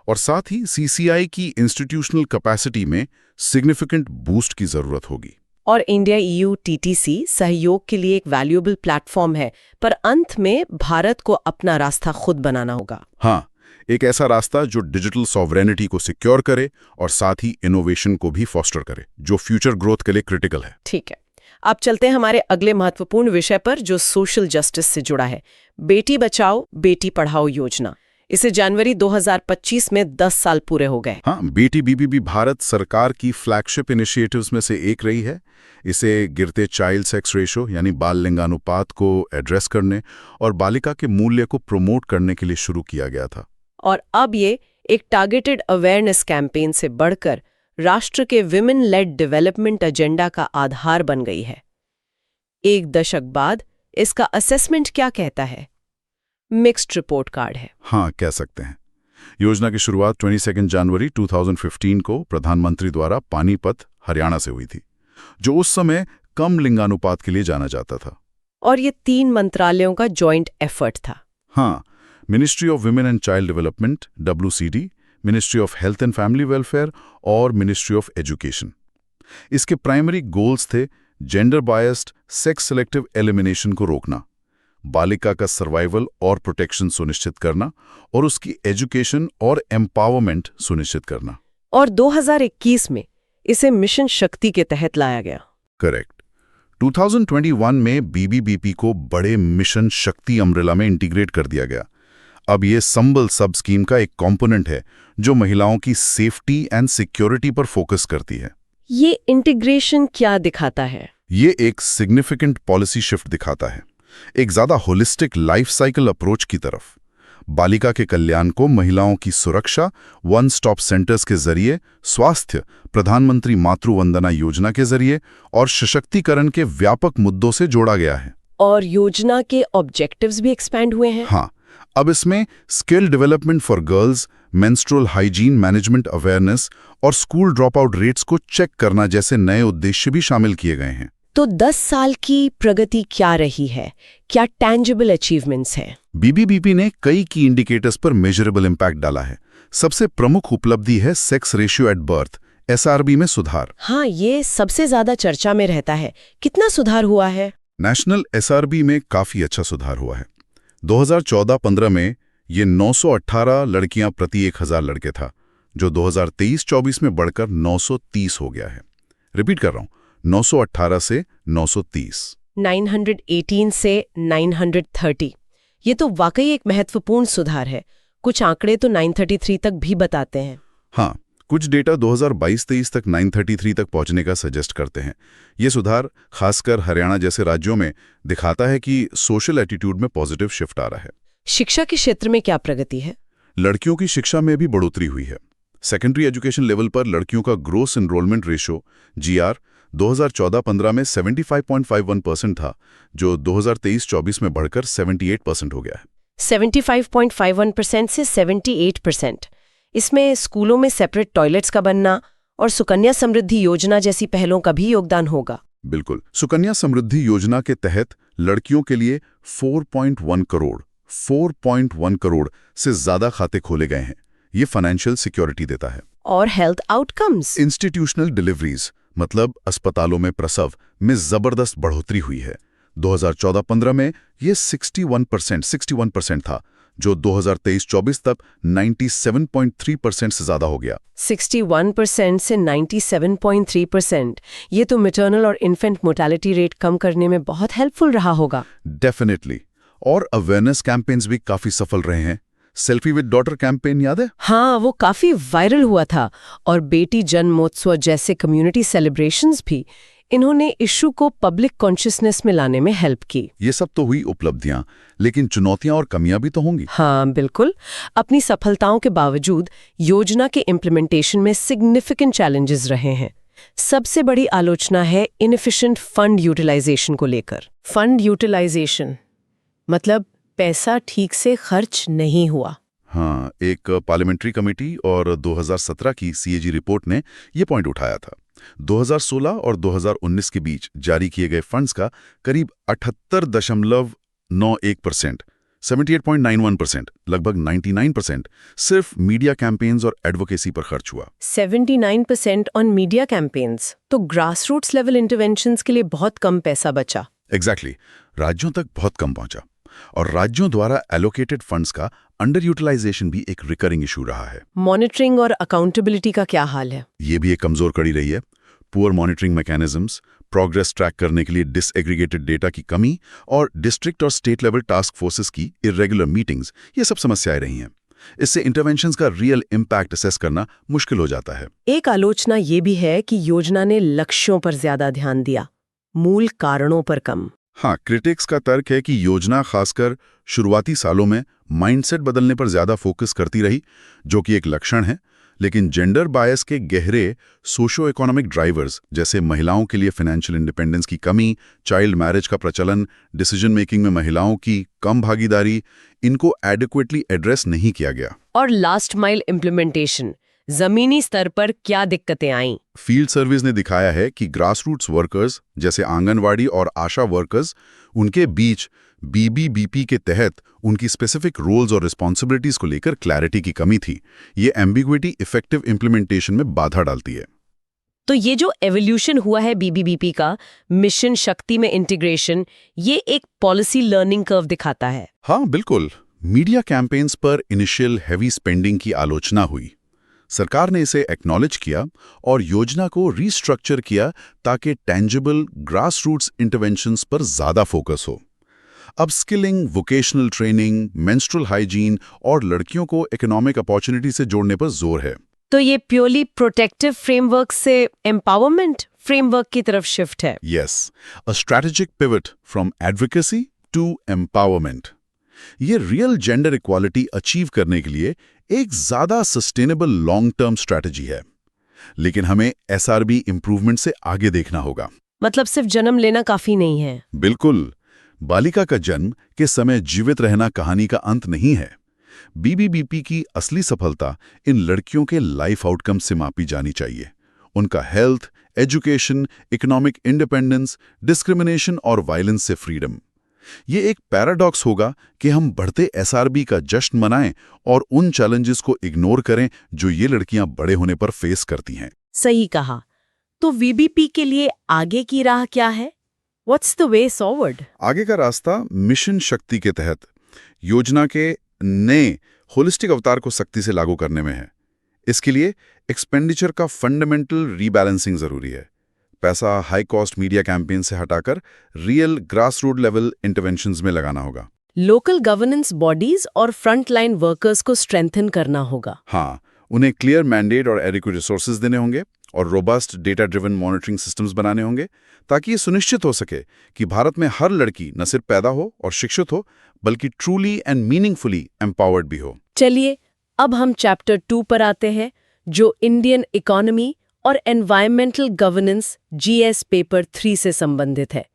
और साथ ही सीसीआई की इंस्टीट्यूशनल कैपेसिटी में सिग्निफिकेंट बूस्ट की जरूरत होगी। और इंडिया ईयू टीटीसी सहयोग के लिए एक वैल्यूएबल प्लेटफॉर्म है, पर अंत में भारत को अपना रास्ता खुद बनाना होगा। हाँ, एक ऐसा रास्ता जो डिजिटल सॉवरेनिटी को सिक्योर करे और साथ ही इनोवेशन को भी फॉस्टर करे, जो फ्यूचर ग्रोथ के लिए क्रिटिकल है। ठीक है, अब चलते हैं हमारे अगले महत्वपूर्ण विषय पर, जो सोशल जस्टिस से जुड़ा है। बेटी बचाओ बेटी पढ़ाओ योजना। इसे जनवरी 2025 में 10 साल पूरे हो गए। हाँ, बेटी बीबीबी भारत सरकार की फ्लैगशिप इनिशिएटिव्स में से एक रही है। इसे गिरते चाइल्ड सेक्स रेशो यानी बाल लिंगानुपात को एड्रेस करने और बालिका के मूल्य को प्रमोट करने के लिए शुरू किया गया था। और अब ये एक टारगेटेड अवेयरनेस कैंपेन से बढ़कर राष्ट्र के विमेन लेड डेवलपमेंट एजेंडा का आधार बन गई है। एक दशक बाद इसका असेसमेंट क्या कहता है? मिक्स्ड रिपोर्ट कार्ड है। हाँ, कह सकते हैं। योजना की शुरुआत 22 जनवरी 2015 को प्रधानमंत्री द्वारा पानीपत, हरियाणा से हुई थी, जो उस समय कम लिंगानुपात के लिए जाना जाता था। और ये 3 मंत्रालयों का जॉइंट एफर्ट था। हाँ, ministry of women and child development WCD, ministry of health and family welfare और मिनिस्ट्री ऑफ एजुकेशन। इसके प्राइमरी गोल्स थे gender biased sex selective elimination को रोकना, बालिका का सर्वाइवल और प्रोटेक्शन सुनिश्चित करना और उसकी एजुकेशन और एम्पावरमेंट सुनिश्चित करना। और 2021 में इसे मिशन शक्ति के तहत लाया गया। करेक्ट। 2021 में BBBP को बड़े मिशन शक्ति अम्ब्रेला में इंटीग्रेट कर दिया गया। अब ये संबल सब स्कीम का एक कंपोनेंट है जो महिलाओं की सेफ्टी एंड सिक्योरिटी पर फोकस करती है। ये इंटीग्रेशन क्या दिखाता है? ये एक सिग्निफिकेंट पॉलिसी शिफ्ट दिखाता है, एक ज्यादा होलिस्टिक लाइफ साइकिल अप्रोच की तरफ। बालिका के कल्याण को महिलाओं की सुरक्षा, वन स्टॉप सेंटर्स के जरिए, स्वास्थ्य, प्रधानमंत्री मातृ वंदना योजना के जरिए और सशक्तिकरण के व्यापक मुद्दों से जोड़ा गया है। और योजना के ऑब्जेक्टिव्स भी एक्सपैंड हुए हैं। हाँ, अब इसमें skill development for girls, menstrual hygiene management awareness और स्कूल ड्रॉप आउट रेट्स को चेक करना जैसे नए उद्देश्य भी शामिल किए गए हैं। तो 10 साल की प्रगति क्या रही है? क्या टैंजिबल अचीवमेंट्स हैं? BBBP ने कई की इंडिकेटर्स पर मेजरेबल इम्पैक्ट डाला है। सबसे प्रमुख उपलब्धि है sex ratio at birth, SRB में सुधार। हाँ, ये सबसे ज्यादा चर्चा में रहता है। कितना सुधार हुआ है? नेशनल SRB में काफी अच्छा सुधार हुआ है। 2014-15 में ये 918 लड़कियां प्रति 1000 लड़के था, जो 2023-24 में बढ़कर 930 हो गया है। रिपीट कर रहा हूं, 918 से 930। 918 से 930। ये तो वाकई एक महत्वपूर्ण सुधार है। कुछ आंकड़े तो 933 तक भी बताते हैं। हाँ, कुछ डेटा 2022-23 तक 933 तक पहुंचने का सजेस्ट करते हैं। ये सुधार खासकर हरियाणा जैसे राज्यों में दिखाता है कि सोशल एटीट्यूड में पॉजिटिव शिफ्ट आ रहा है। शिक्षा के क्षेत्र में क्या प्रगति है? लड़कियों की शिक्षा में भी बढ़ोतरी हुई है। सेकेंडरी एजुकेशन लेवल पर लड़कियों का ग्रोस एनरोलमेंट रेशो GR 2014-15 में 75.51% था, जो 2023-24 में बढ़कर 78% हो गया है। 75.51% से 78%। इसमें स्कूलों में सेपरेट टॉयलेट्स का बनना और सुकन्या समृद्धि योजना जैसी पहलों का भी योगदान होगा। बिल्कुल। सुकन्या समृद्धि योजना के तहत लड़कियों के लिए 4.1 करोड़ से ज्यादा खाते खोले गए हैं। ये फाइनेंशियल सिक्योरिटी देता है। और हेल्थ आउटकम्स, इंस्टीट्यूशनल डिलीवरीज मतलब अस्पतालों में प्रसव में जबरदस्त बढ़ोतरी हुई है। 2014-15 में ये 61% था, जो 2023-24 तक 97.3% से ज्यादा हो गया। 61% से 97.3%। ये तो मैटरनल और इन्फेंट मोर्टेलिटी रेट कम करने में बहुत हेल्पफुल रहा होगा। डेफिनेटली। और अवेयरनेस कैंपेन्स भी काफी सफल रहे हैं। सेल्फी विद डॉटर कैंपेन याद है? हाँ, वो काफी वायरल हुआ था। और बेटी जन्मोत्सव जैसे कम्युनिटी सेलिब्रेशंस भी इन्होंने इशू को पब्लिक कॉन्शियसनेस में लाने में हेल्प की। ये सब तो हुई उपलब्धियां, लेकिन चुनौतियां और कमियां भी तो होंगी। हाँ बिल्कुल। अपनी सफलताओं के बावजूद योजना के इम्प्लीमेंटेशन में सिग्निफिकेंट चैलेंजेस रहे हैं। सबसे बड़ी आलोचना है इनएफिशिएंट फंड यूटिलाइजेशन को लेकर। फंड यूटिलाइजेशन मतलब पैसा ठीक से खर्च नहीं हुआ। हाँ, एक पार्लियामेंट्री कमेटी और 2017 की सीएजी रिपोर्ट ने ये पॉइंट उठाया था। 2016 और 2019 के बीच जारी किए गए फंड्स का करीब 78.91%, 78.91%, लगभग 99% सिर्फ मीडिया कैंपेन्स और एडवोकेसी पर खर्च हुआ। 79% ऑन मीडिया कैंपेन्स, तो ग्रासरूट्स लेवल इंटरवेंशंस के लिए बहुत कम पैसा बचा। एग्जैक्टली, राज्यों तक बहुत कम पहुंचा। और राज्यों द्वारा एलोकेटेड फंड्स का अंडर यूटिलाइजेशन भी एक रिकरिंग इशू रहा है। मॉनिटरिंग और अकाउंटेबिलिटी का क्या हाल है? ये भी एक कमजोर कड़ी रही है। Poor monitoring mechanisms, progress track करने के लिए डिसएग्रीगेटेड डेटा की कमी और डिस्ट्रिक्ट और स्टेट लेवल टास्क फोर्सेस की इरेगुलर मीटिंग्स, ये सब समस्याएं रही हैं। इससे इंटरवेंशंस का रियल इम्पैक्ट असेस करना मुश्किल हो जाता है। एक आलोचना ये भी है कि योजना ने लक्ष्यों पर ज्यादा ध्यान दिया, मूल कारणों पर कम। हाँ, क्रिटिक्स का तर्क है कि योजना खासकर शुरुआती सालों में माइंडसेट बदलने पर ज्यादा फोकस करती रही, जो कि एक लक्षण है, लेकिन जेंडर बायस के गहरे सोशो इकोनॉमिक ड्राइवर्स जैसे महिलाओं के लिए फाइनेंशियल इंडिपेंडेंस की कमी, चाइल्ड मैरिज का प्रचलन, डिसीजन मेकिंग में महिलाओं की कम भागीदारी, इनको एडिक्वेटली एड्रेस नहीं किया गया। और लास्ट माइल इम्प्लीमेंटेशन, जमीनी स्तर पर क्या दिक्कतें आईं? फील्ड सर्विस ने दिखाया है कि ग्रासरूट्स वर्कर्स जैसे आंगनवाड़ी और आशा वर्कर्स, उनके बीच बीबीबीपी के तहत उनकी स्पेसिफिक रोल्स और रिस्पॉन्सिबिलिटीज को लेकर क्लैरिटी की कमी थी। ये एम्बिग्विटी इफेक्टिव इंप्लीमेंटेशन में बाधा डालती है। तो ये जो एवोल्यूशन हुआ है बीबीबीपी का, मिशन शक्ति में इंटीग्रेशन, ये एक पॉलिसी लर्निंग कर्व दिखाता है। हाँ बिल्कुल। मीडिया कैंपेन्स पर इनिशियल हैवी स्पेंडिंग की आलोचना हुई। सरकार ने इसे एक्नॉलेज किया और योजना को रीस्ट्रक्चर किया ताकि टेंजिबल ग्रासरूट्स इंटरवेंशंस पर ज्यादा फोकस हो। अब skilling, vocational training, menstrual hygiene और लड़कियों को इकोनॉमिक अपॉर्चुनिटी से जोड़ने पर जोर है। तो ये प्योरली प्रोटेक्टिव फ्रेमवर्क से एम्पावरमेंट फ्रेमवर्क की तरफ शिफ्ट है। Yes, a strategic pivot from advocacy to empowerment. ये रियल जेंडर इक्वालिटी अचीव करने के लिए एक ज्यादा सस्टेनेबल लॉन्ग टर्म स्ट्रैटेजी है। लेकिन हमें एसआरबी इंप्रूवमेंट से आगे देखना होगा। मतलब सिर्फ जन्म लेना काफी नहीं है। बिल्कुल। बालिका का जन्म के समय जीवित रहना कहानी का अंत नहीं है। बीबीबीपी की असली सफलता इन लड़कियों के लाइफ आउटकम से मापी जानी चाहिए। उनका health, education, economic independence, discrimination और वायलेंस से फ्रीडम। ये एक पैराडॉक्स होगा कि हम बढ़ते एसआरबी का जश्न मनाएं और उन चैलेंजेस को इग्नोर करें जो ये लड़कियां बड़े होने पर फेस करती हैं। सही कहा। तो वीबीपी के लिए आगे की राह क्या है? What's the way forward? आगे का रास्ता मिशन शक्ति के तहत योजना के नए होलिस्टिक अवतार को सख्ती से लागू करने में है। इसके लिए एक्सपेंडिचर का फंडामेंटल रीबैलेंसिंग जरूरी है। पैसा हाई कॉस्ट मीडिया कैंपेन से हटाकर रियल ग्रासरूट लेवल इंटरवेंशंस में लगाना होगा। लोकल गवर्नेंस बॉडीज और फ्रंटलाइन वर्कर्स को स्ट्रेंथन करना होगा। हाँ, उन्हें क्लियर मैंडेट और एडिक्वेट रिसोर्सेज देने होंगे और robust data driven monitoring systems बनाने होंगे ताकि ये सुनिश्चित हो सके कि भारत में हर लड़की न सिर्फ पैदा हो और शिक्षित हो, बल्कि ट्रूली एंड मीनिंगफुली एम्पावर्ड भी हो। चलिए अब हम चैप्टर 2 पर आते हैं, जो इंडियन इकोनॉमी और एनवायरमेंटल गवर्नेंस जीएस पेपर 3 से संबंधित है।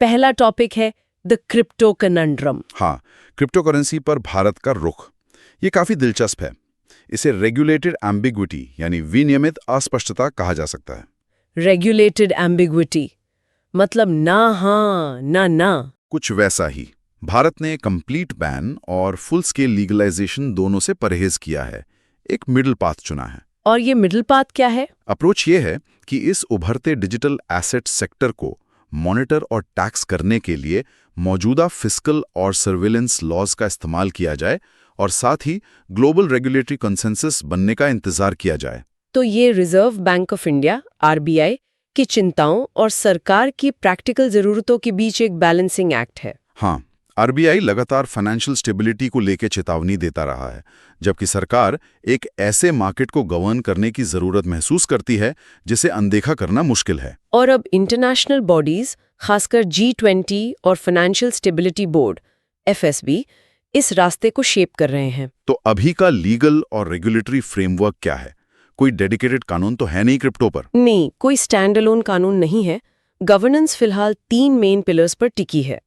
पहला टॉपिक है द क्रिप्टो कनंड्रम। हाँ, क्रिप्टो करेंसी पर भारत का रुख। ये काफी दिलचस्प है। इसे रेगुलेटेड एम्बिग्विटी यानी विनियमित अस्पष्टता कहा जा सकता है। रेगुलेटेड एम्बिग्विटी मतलब ना हाँ ना ना। कुछ वैसा ही। भारत ने कंप्लीट बैन और फुल स्केल लीगलाइजेशन दोनों से परहेज किया है, एक मिडिल पाथ चुना है। और ये मिडिल पाथ क्या है? अप्रोच ये है कि इस उभरते डिजिटल एसेट सेक्टर को मॉनिटर और टैक्स करने के लिए मौजूदा फिस्कल और सर्विलेंस लॉज का इस्तेमाल किया जाए और साथ ही ग्लोबल रेगुलेटरी कंसेंसस बनने का इंतजार किया जाए। तो ये reserve bank of India RBI की चिंताओं और सरकार की प्रैक्टिकल जरूरतों के बीच एक बैलेंसिंग एक्ट है। हाँ, आरबीआई लगातार फाइनेंशियल स्टेबिलिटी को लेकर चेतावनी देता रहा है, जबकि सरकार एक ऐसे मार्केट को गवर्न करने की जरूरत महसूस करती है जिसे अनदेखा करना मुश्किल है। और अब इंटरनेशनल बॉडीज, खासकर G20 और फाइनेंशियल स्टेबिलिटी बोर्ड FSB, इस रास्ते को शेप कर रहे हैं। तो अभी का लीगल और रेगुलेटरी फ्रेमवर्क क्या है? कोई डेडिकेटेड कानून तो है नहीं क्रिप्टो पर। नहीं, कोई स्टैंड अलोन कानून नहीं है। गवर्नेंस फिलहाल 3 मेन पिलर्स पर टिकी है।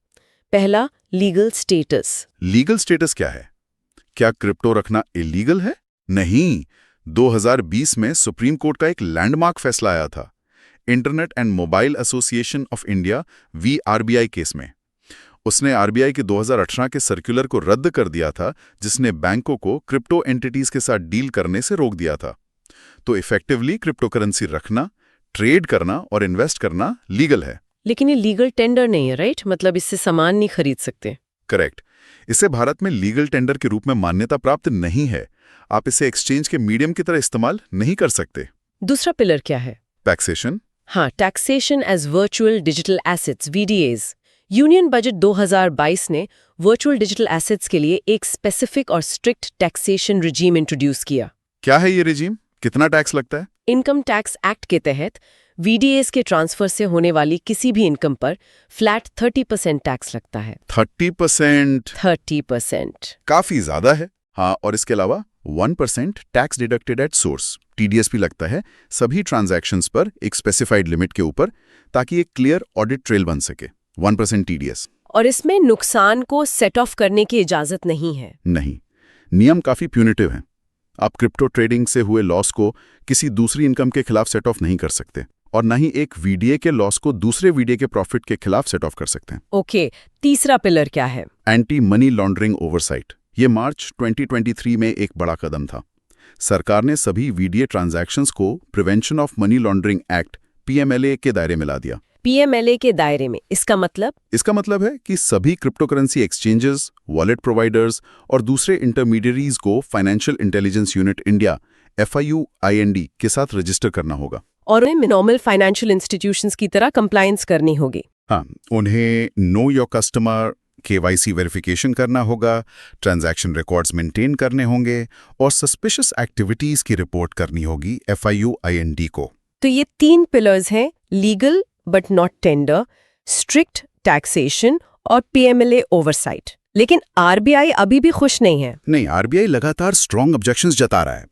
पहला, लीगल स्टेटस। लीगल स्टेटस क्या है? क्या क्रिप्टो रखना इलीगल है? नहीं, 2020 में सुप्रीम कोर्ट का एक लैंडमार्क फैसला आया था, internet and mobile association of India VRBI case में। उसने आरबीआई के 2018 के सर्कुलर को रद्द कर दिया था, जिसने बैंकों को क्रिप्टो एंटिटीज के साथ डील करने से रोक दिया था। तो इफेक्टिवली क्रिप्टो करेंसी रखना, ट्रेड करना और इन्वेस्ट करना लीगल है। लेकिन ये लीगल टेंडर नहीं है, राइट? मतलब इससे सामान नहीं खरीद सकते। करेक्ट। इसे भारत में लीगल टेंडर के रूप में मान्यता प्राप्त नहीं है। आप इसे एक्सचेंज के मीडियम की तरह इस्तेमाल नहीं कर सकते। दूसरा पिलर क्या है? टैक्सेशन। हाँ, taxation as virtual digital assets VDAs। Union budget 2022 ने वर्चुअल डिजिटल एसेट्स के लिए एक स्पेसिफिक और स्ट्रिक्ट टैक्सेशन रिजीम इंट्रोड्यूस किया। क्या है ये रिजीम? कितना टैक्स लगता है? इनकम टैक्स एक्ट के तहत VDAs के ट्रांसफर से होने वाली किसी भी इनकम पर फ्लैट 30% टैक्स लगता है। 30%? 30%। काफी ज्यादा है। हाँ, और इसके अलावा 1% tax deducted at source TDS भी लगता है सभी ट्रांजैक्शंस पर एक स्पेसिफाइड लिमिट के ऊपर, ताकि एक क्लियर ऑडिट ट्रेल बन सके। 1% TDS। और इसमें नुकसान को सेट ऑफ करने की इजाजत नहीं है। नहीं, नियम काफी प्यूनिटिव हैं। आप क्रिप्टो ट्रेडिंग से हुए लॉस को किसी दूसरी इनकम के खिलाफ सेट ऑफ नहीं कर सकते, और न ही एक VDA के लॉस को दूसरे VDA के प्रॉफिट के खिलाफ सेट ऑफ कर सकते हैं। ओके, तीसरा पिलर क्या है? Anti money laundering oversight. ये मार्च 2023 में एक बड़ा कदम था। सरकार ने सभी VDA ट्रांजैक्शंस को prevention of money laundering act PMLA के दायरे में ला दिया। PMLA के दायरे में, इसका मतलब? इसका मतलब है कि सभी crypto currency exchanges, wallet providers और दूसरे इंटरमीडियरीज को financial intelligence unit India FIUIND के साथ रजिस्टर करना होगा। और उन्हें नॉर्मल फाइनेंशियल इंस्टीट्यूशंस की तरह कंप्लायंस करनी होगी। हाँ, उन्हें know your customer KYC verification करना होगा, ट्रांजैक्शन रिकॉर्ड्स मेंटेन करने होंगे और सस्पिशियस एक्टिविटीज की रिपोर्ट करनी होगी FIUIND को। तो ये 3 पिलर्स हैं, legal but not tender, strict taxation और PMLA ओवरसाइट। लेकिन RBI अभी भी खुश नहीं है। नहीं, RBI लगातार स्ट्रॉन्ग ऑब्जेक्शंस जता रहा है।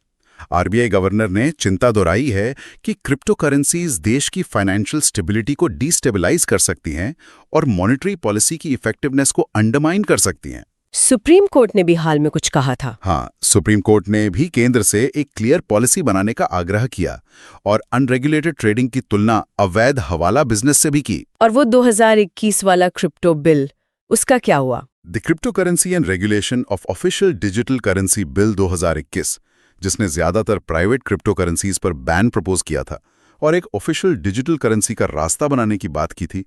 RBI गवर्नर ने चिंता दोहराई है कि क्रिप्टो करेंसीज देश की फाइनेंशियल स्टेबिलिटी को डिस्टेबलाइज कर सकती हैं और मॉनेटरी पॉलिसी की इफेक्टिवनेस को अंडरमाइन कर सकती हैं। सुप्रीम कोर्ट ने भी हाल में कुछ कहा था। हाँ, सुप्रीम कोर्ट ने भी केंद्र से एक क्लियर पॉलिसी बनाने का आग्रह किया और अनरेगुलेटेड ट्रेडिंग की तुलना अवैध हवाला बिजनेस से भी की। और वो 2021 वाला क्रिप्टो बिल, उसका क्या हुआ? The crypto currency and regulation of official digital currency bill 2021, जिसने ज्यादातर प्राइवेट क्रिप्टो करेंसीज पर बैन प्रपोज किया था और एक ऑफिशियल डिजिटल करेंसी का रास्ता बनाने की बात की थी,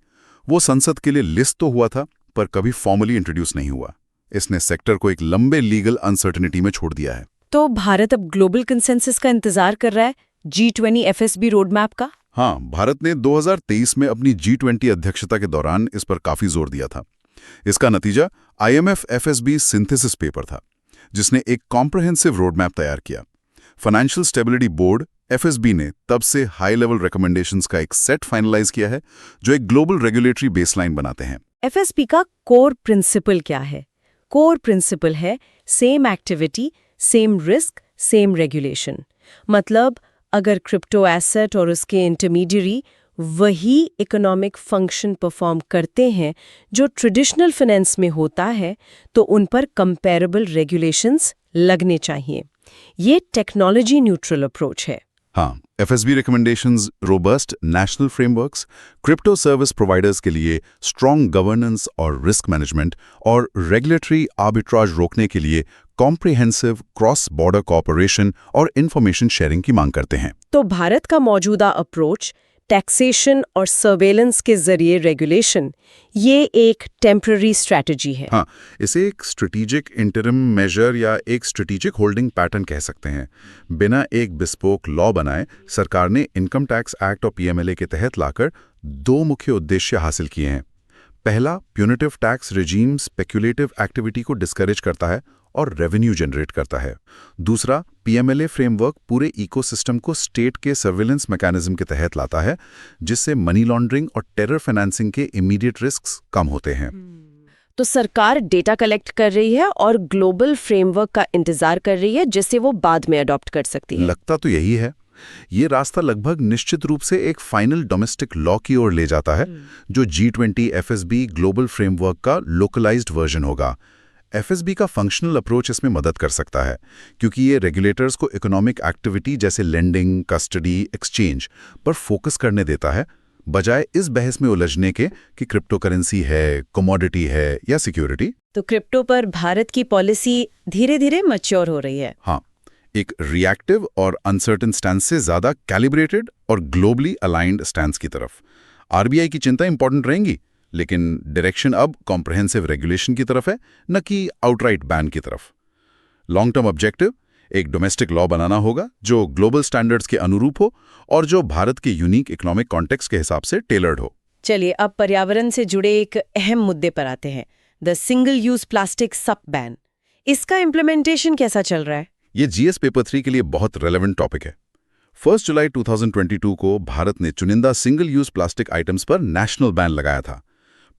वो संसद के लिए लिस्ट तो हुआ था पर कभी फॉर्मली इंट्रोड्यूस नहीं हुआ। इसने सेक्टर को एक लंबे लीगल अनसर्टेनिटी में छोड़ दिया है। तो भारत अब ग्लोबल कंसेंसस का इंतजार कर रहा है, G20 FSB रोड मैप का? हाँ, भारत ने 2023 में अपनी G20 अध्यक्षता के दौरान इस पर काफी जोर दिया था। इसका नतीजा IMF FSB सिंथेसिस पेपर था, जिसने एक कॉम्प्रहेंसिव रोड मैप तैयार किया। फाइनेंशियल स्टेबिलिटी बोर्ड FSB ने तब से हाई लेवल रिकमेंडेशंस का एक सेट फाइनलाइज किया है, जो एक ग्लोबल रेगुलेटरी बेसलाइन बनाते हैं। FSB का कोर प्रिंसिपल क्या है? कोर प्रिंसिपल है same activity, same risk, same regulation. मतलब अगर क्रिप्टो एसेट और उसके इंटरमीडियरी वही इकोनॉमिक फंक्शन परफॉर्म करते हैं जो ट्रेडिशनल फाइनेंस में होता है, तो उन पर कंपैरेबल रेगुलेशंस लगने चाहिए। ये टेक्नोलॉजी न्यूट्रल अप्रोच है। हाँ, FSB recommendations robust national frameworks, crypto service providers के लिए स्ट्रॉन्ग गवर्नेंस और रिस्क मैनेजमेंट और रेगुलेटरी आर्बिट्राज रोकने के लिए कॉम्प्रिहेंसिव क्रॉस बॉर्डर कोऑपरेशन और इंफॉर्मेशन शेयरिंग की मांग करते हैं। तो भारत का मौजूदा अप्रोच टैक्सेशन और सर्वेलेंस के जरिए रेगुलेशन, ये एक टेम्पररी स्ट्रैटेजी है। हाँ, इसे एक स्ट्रेटेजिक इंटरिम मेजर या एक स्ट्रेटेजिक होल्डिंग पैटर्न कह सकते हैं। बिना एक बिस्पोक लॉ बनाए सरकार ने इनकम टैक्स एक्ट और पीएमएलए के तहत लाकर दो मुख्य उद्देश्य हासिल किए हैं। पहला, punitive tax regime speculative activity को डिस्करेज करता है और रेवेन्यू जनरेट करता है। दूसरा, पीएमएलए फ्रेमवर्क पूरे इकोसिस्टम को स्टेट के सर्विलेंस मैकेनिज्म के तहत लाता है, जिससे मनी लॉन्ड्रिंग और टेरर फाइनेंसिंग के इमीडिएट रिस्क्स कम होते हैं। तो सरकार डेटा कलेक्ट कर रही है और ग्लोबल फ्रेमवर्क का इंतजार कर रही है, जिससे वो बाद में अडॉप्ट कर सकती है। लगता तो यही है। ये रास्ता लगभग निश्चित रूप से एक फाइनल डोमेस्टिक लॉ की ओर ले जाता है, जो G20 FSB ग्लोबल फ्रेमवर्क का लोकलाइज्ड वर्जन होगा। FSB का फंक्शनल अप्रोच इसमें मदद कर सकता है, क्योंकि ये रेगुलेटर्स को इकोनॉमिक एक्टिविटी जैसे लेंडिंग, कस्टडी, एक्सचेंज पर फोकस करने देता है, बजाय इस बहस में उलझने के कि क्रिप्टो करेंसी है, कमोडिटी है या सिक्योरिटी। तो क्रिप्टो पर भारत की पॉलिसी धीरे धीरे मैच्योर हो रही है। हाँ, एक रिएक्टिव और अनसर्टेन स्टैंस से ज्यादा कैलिब्रेटेड और ग्लोबली अलाइंड स्टैंस की तरफ। आरबीआई की चिंता इंपॉर्टेंट रहेंगी, लेकिन डायरेक्शन अब कॉम्प्रिहेंसिव रेगुलेशन की तरफ है, न कि आउटराइट बैन की तरफ। लॉन्ग टर्म ऑब्जेक्टिव एक डोमेस्टिक लॉ बनाना होगा जो ग्लोबल स्टैंडर्ड्स के अनुरूप हो और जो भारत के यूनिक इकोनॉमिक कॉन्टेक्स्ट के हिसाब से टेलर्ड हो। चलिए अब पर्यावरण से जुड़े एक अहम मुद्दे पर आते हैं, द सिंगल यूज प्लास्टिक सब बैन। इसका इम्प्लीमेंटेशन कैसा चल रहा है? ये जीएस पेपर 3 के लिए बहुत रेलेवेंट टॉपिक है। 1 जुलाई 2022 को भारत ने चुनिंदा सिंगल यूज प्लास्टिक आइटम्स पर नेशनल बैन लगाया था।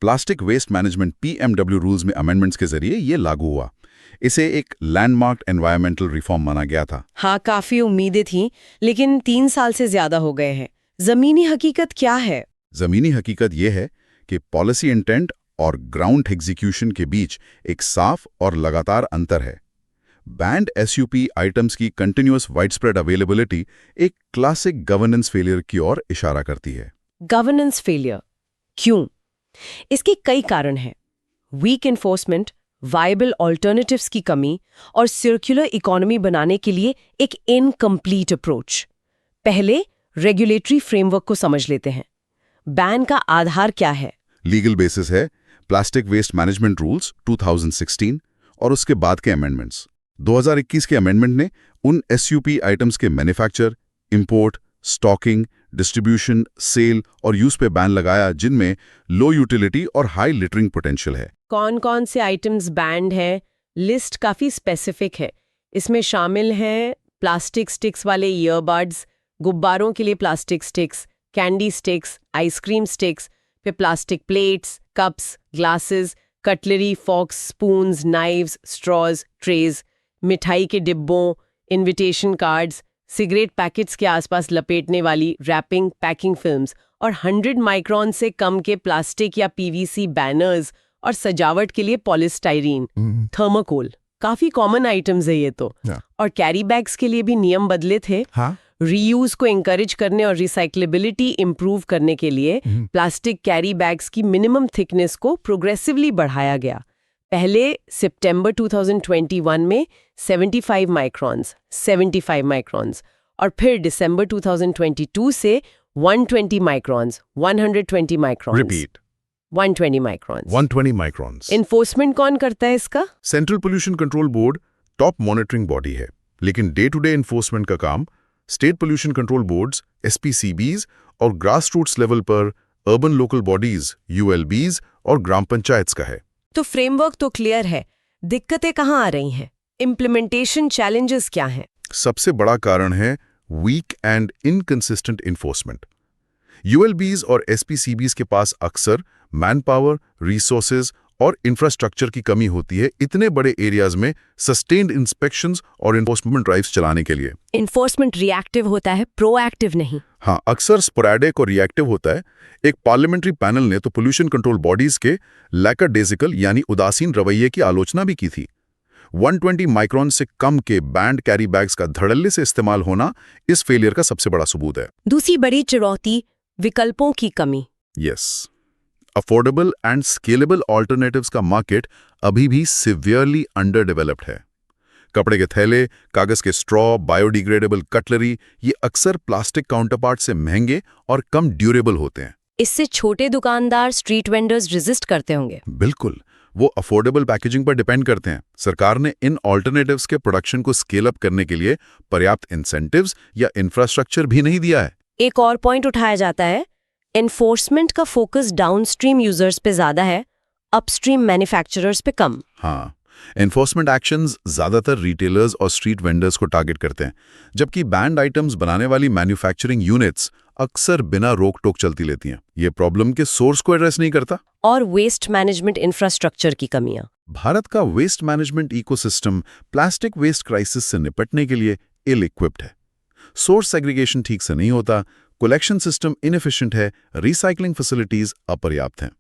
Plastic waste management PMW rules में अमेंडमेंट्स के जरिए ये लागू हुआ। इसे एक लैंडमार्क एनवायरमेंटल रिफॉर्म माना गया था। हाँ, काफी उम्मीदें थीं, लेकिन 3 साल से ज्यादा हो गए हैं। जमीनी हकीकत क्या है? जमीनी हकीकत यह है कि पॉलिसी इंटेंट और ग्राउंड एग्जीक्यूशन के बीच एक साफ और लगातार अंतर है। बैंड SUP आइटम्स की कंटिन्यूअस वाइडस्प्रेड अवेलेबिलिटी एक क्लासिक गवर्नेंस फेलियर की ओर इशारा करती है। गवर्नेंस फेलियर क्यों? इसके कई कारण हैं। वीक एनफोर्समेंट, वायबल ऑल्टरनेटिव्स की कमी और सर्कुलर इकोनॉमी बनाने के लिए एक इनकम्प्लीट अप्रोच। पहले रेगुलेटरी फ्रेमवर्क को समझ लेते हैं। बैन का आधार क्या है? लीगल बेसिस है प्लास्टिक वेस्ट मैनेजमेंट रूल्स 2016 और उसके बाद के अमेंडमेंट्स। 2021 के अमेंडमेंट ने उन SUP आइटम्स के manufacture, import, stocking, distribution, sale और यूज पे बैन लगाया जिनमें लो यूटिलिटी और हाई लिटरिंग पोटेंशियल है। कौन कौन से आइटम्स बैंड हैं? लिस्ट काफी स्पेसिफिक है। इसमें शामिल हैं प्लास्टिक स्टिक्स वाले ईयरबड्स, गुब्बारों के लिए plastic sticks, candy sticks, ice cream sticks, फिर plastic plates, cups, glasses, cutlery, forks, spoons, knives, straws, trays, मिठाई के डिब्बों, इनविटेशन कार्ड्स, सिगरेट पैकेट्स के आसपास लपेटने वाली रैपिंग, पैकिंग फिल्म्स और 100 माइक्रॉन से कम के प्लास्टिक या PVC बैनर्स और सजावट के लिए पॉलिस्टाइरीन, थर्मोकोल। काफी कॉमन आइटम्स है ये तो। और कैरी बैग्स के लिए भी नियम बदले थे। रीयूज को एंकरेज करने और रिसाइक्लेबिलिटी इंप्रूव करने के लिए प्लास्टिक कैरी बैग्स की मिनिमम थिकनेस को प्रोग्रेसिवली बढ़ाया गया। पहले सितंबर 2021 में 75 माइक्रॉन्स और फिर दिसंबर 2022 से 120 microns, 120 microns, repeat 120 microns. 120 microns. Enforcement कौन करता है इसका? Central pollution control board top monitoring body है, लेकिन डे टू डे इन्फोर्समेंट का काम state pollution control boards SPCBs और ग्रास रूट्स लेवल पर अर्बन लोकल बॉडीज ULBs और ग्राम पंचायत का है। तो फ्रेमवर्क तो क्लियर है, दिक्कतें कहाँ आ रही हैं? इम्प्लीमेंटेशन चैलेंजेस क्या हैं? सबसे बड़ा कारण है weak and inconsistent enforcement. ULBs और SPCBs के पास अक्सर मैन पावर, रिसोर्सेज और इंफ्रास्ट्रक्चर की कमी होती है इतने बड़े एरियाज में सस्टेन्ड इंस्पेक्शंस और इन्फोर्समेंट ड्राइव्स चलाने के लिए। इन्फोर्समेंट रिएक्टिव होता है, प्रोएक्टिव नहीं। हाँ, अक्सर स्पोरैडिक और रिएक्टिव होता है। एक पार्लियामेंट्री पैनल ने तो पोल्यूशन कंट्रोल बॉडीज के लैकरडेजिकल यानी उदासीन रवैये की आलोचना भी की थी। 120 माइक्रॉन से कम के बैंड कैरी बैग्स का धड़ल्ले से इस्तेमाल होना इस फेलियर का सबसे बड़ा सबूत है। दूसरी बड़ी चुनौती विकल्पों की कमी। Yes, affordable and scalable alternatives का मार्केट अभी भी सिवियरली अंडर डेवलप्ड है। कपड़े के थैले, कागज के स्ट्रॉ, बायोडिग्रेडेबल कटलरी, ये अक्सर प्लास्टिक काउंटरपार्ट से महंगे और कम ड्यूरेबल होते हैं। इससे छोटे दुकानदार, स्ट्रीट वेंडर्स रेजिस्ट करते होंगे। बिल्कुल, वो अफोर्डेबल पैकेजिंग पर डिपेंड करते हैं। सरकार ने इन ऑल्टरनेटिव्स के प्रोडक्शन को स्केल अप करने के लिए पर्याप्त इंसेंटिव्स या इंफ्रास्ट्रक्चर भी नहीं दिया है। एक और पॉइंट उठाया जाता है, एनफोर्समेंट का फोकस डाउनस्ट्रीम यूजर्स पे ज्यादा है, अपस्ट्रीम मैन्युफैक्चरर्स पे कम। हाँ, एनफोर्समेंट एक्शंस ज्यादातर रिटेलर्स और स्ट्रीट वेंडर्स को टारगेट करते हैं, जबकि बैंड आइटम्स बनाने वाली मैन्युफैक्चरिंग यूनिट्स अक्सर बिना रोक टोक चलती लेती हैं। ये प्रॉब्लम के सोर्स को एड्रेस नहीं करता। और वेस्ट मैनेजमेंट इंफ्रास्ट्रक्चर की कमियां। भारत का waste management ecosystem plastic waste crisis से निपटने के लिए इल इक्विप्ड है। सोर्स सेग्रीगेशन ठीक से नहीं होता, कलेक्शन सिस्टम इनएफिशिएंट है, रिसाइकलिंग फैसिलिटीज अपर्याप्त हैं।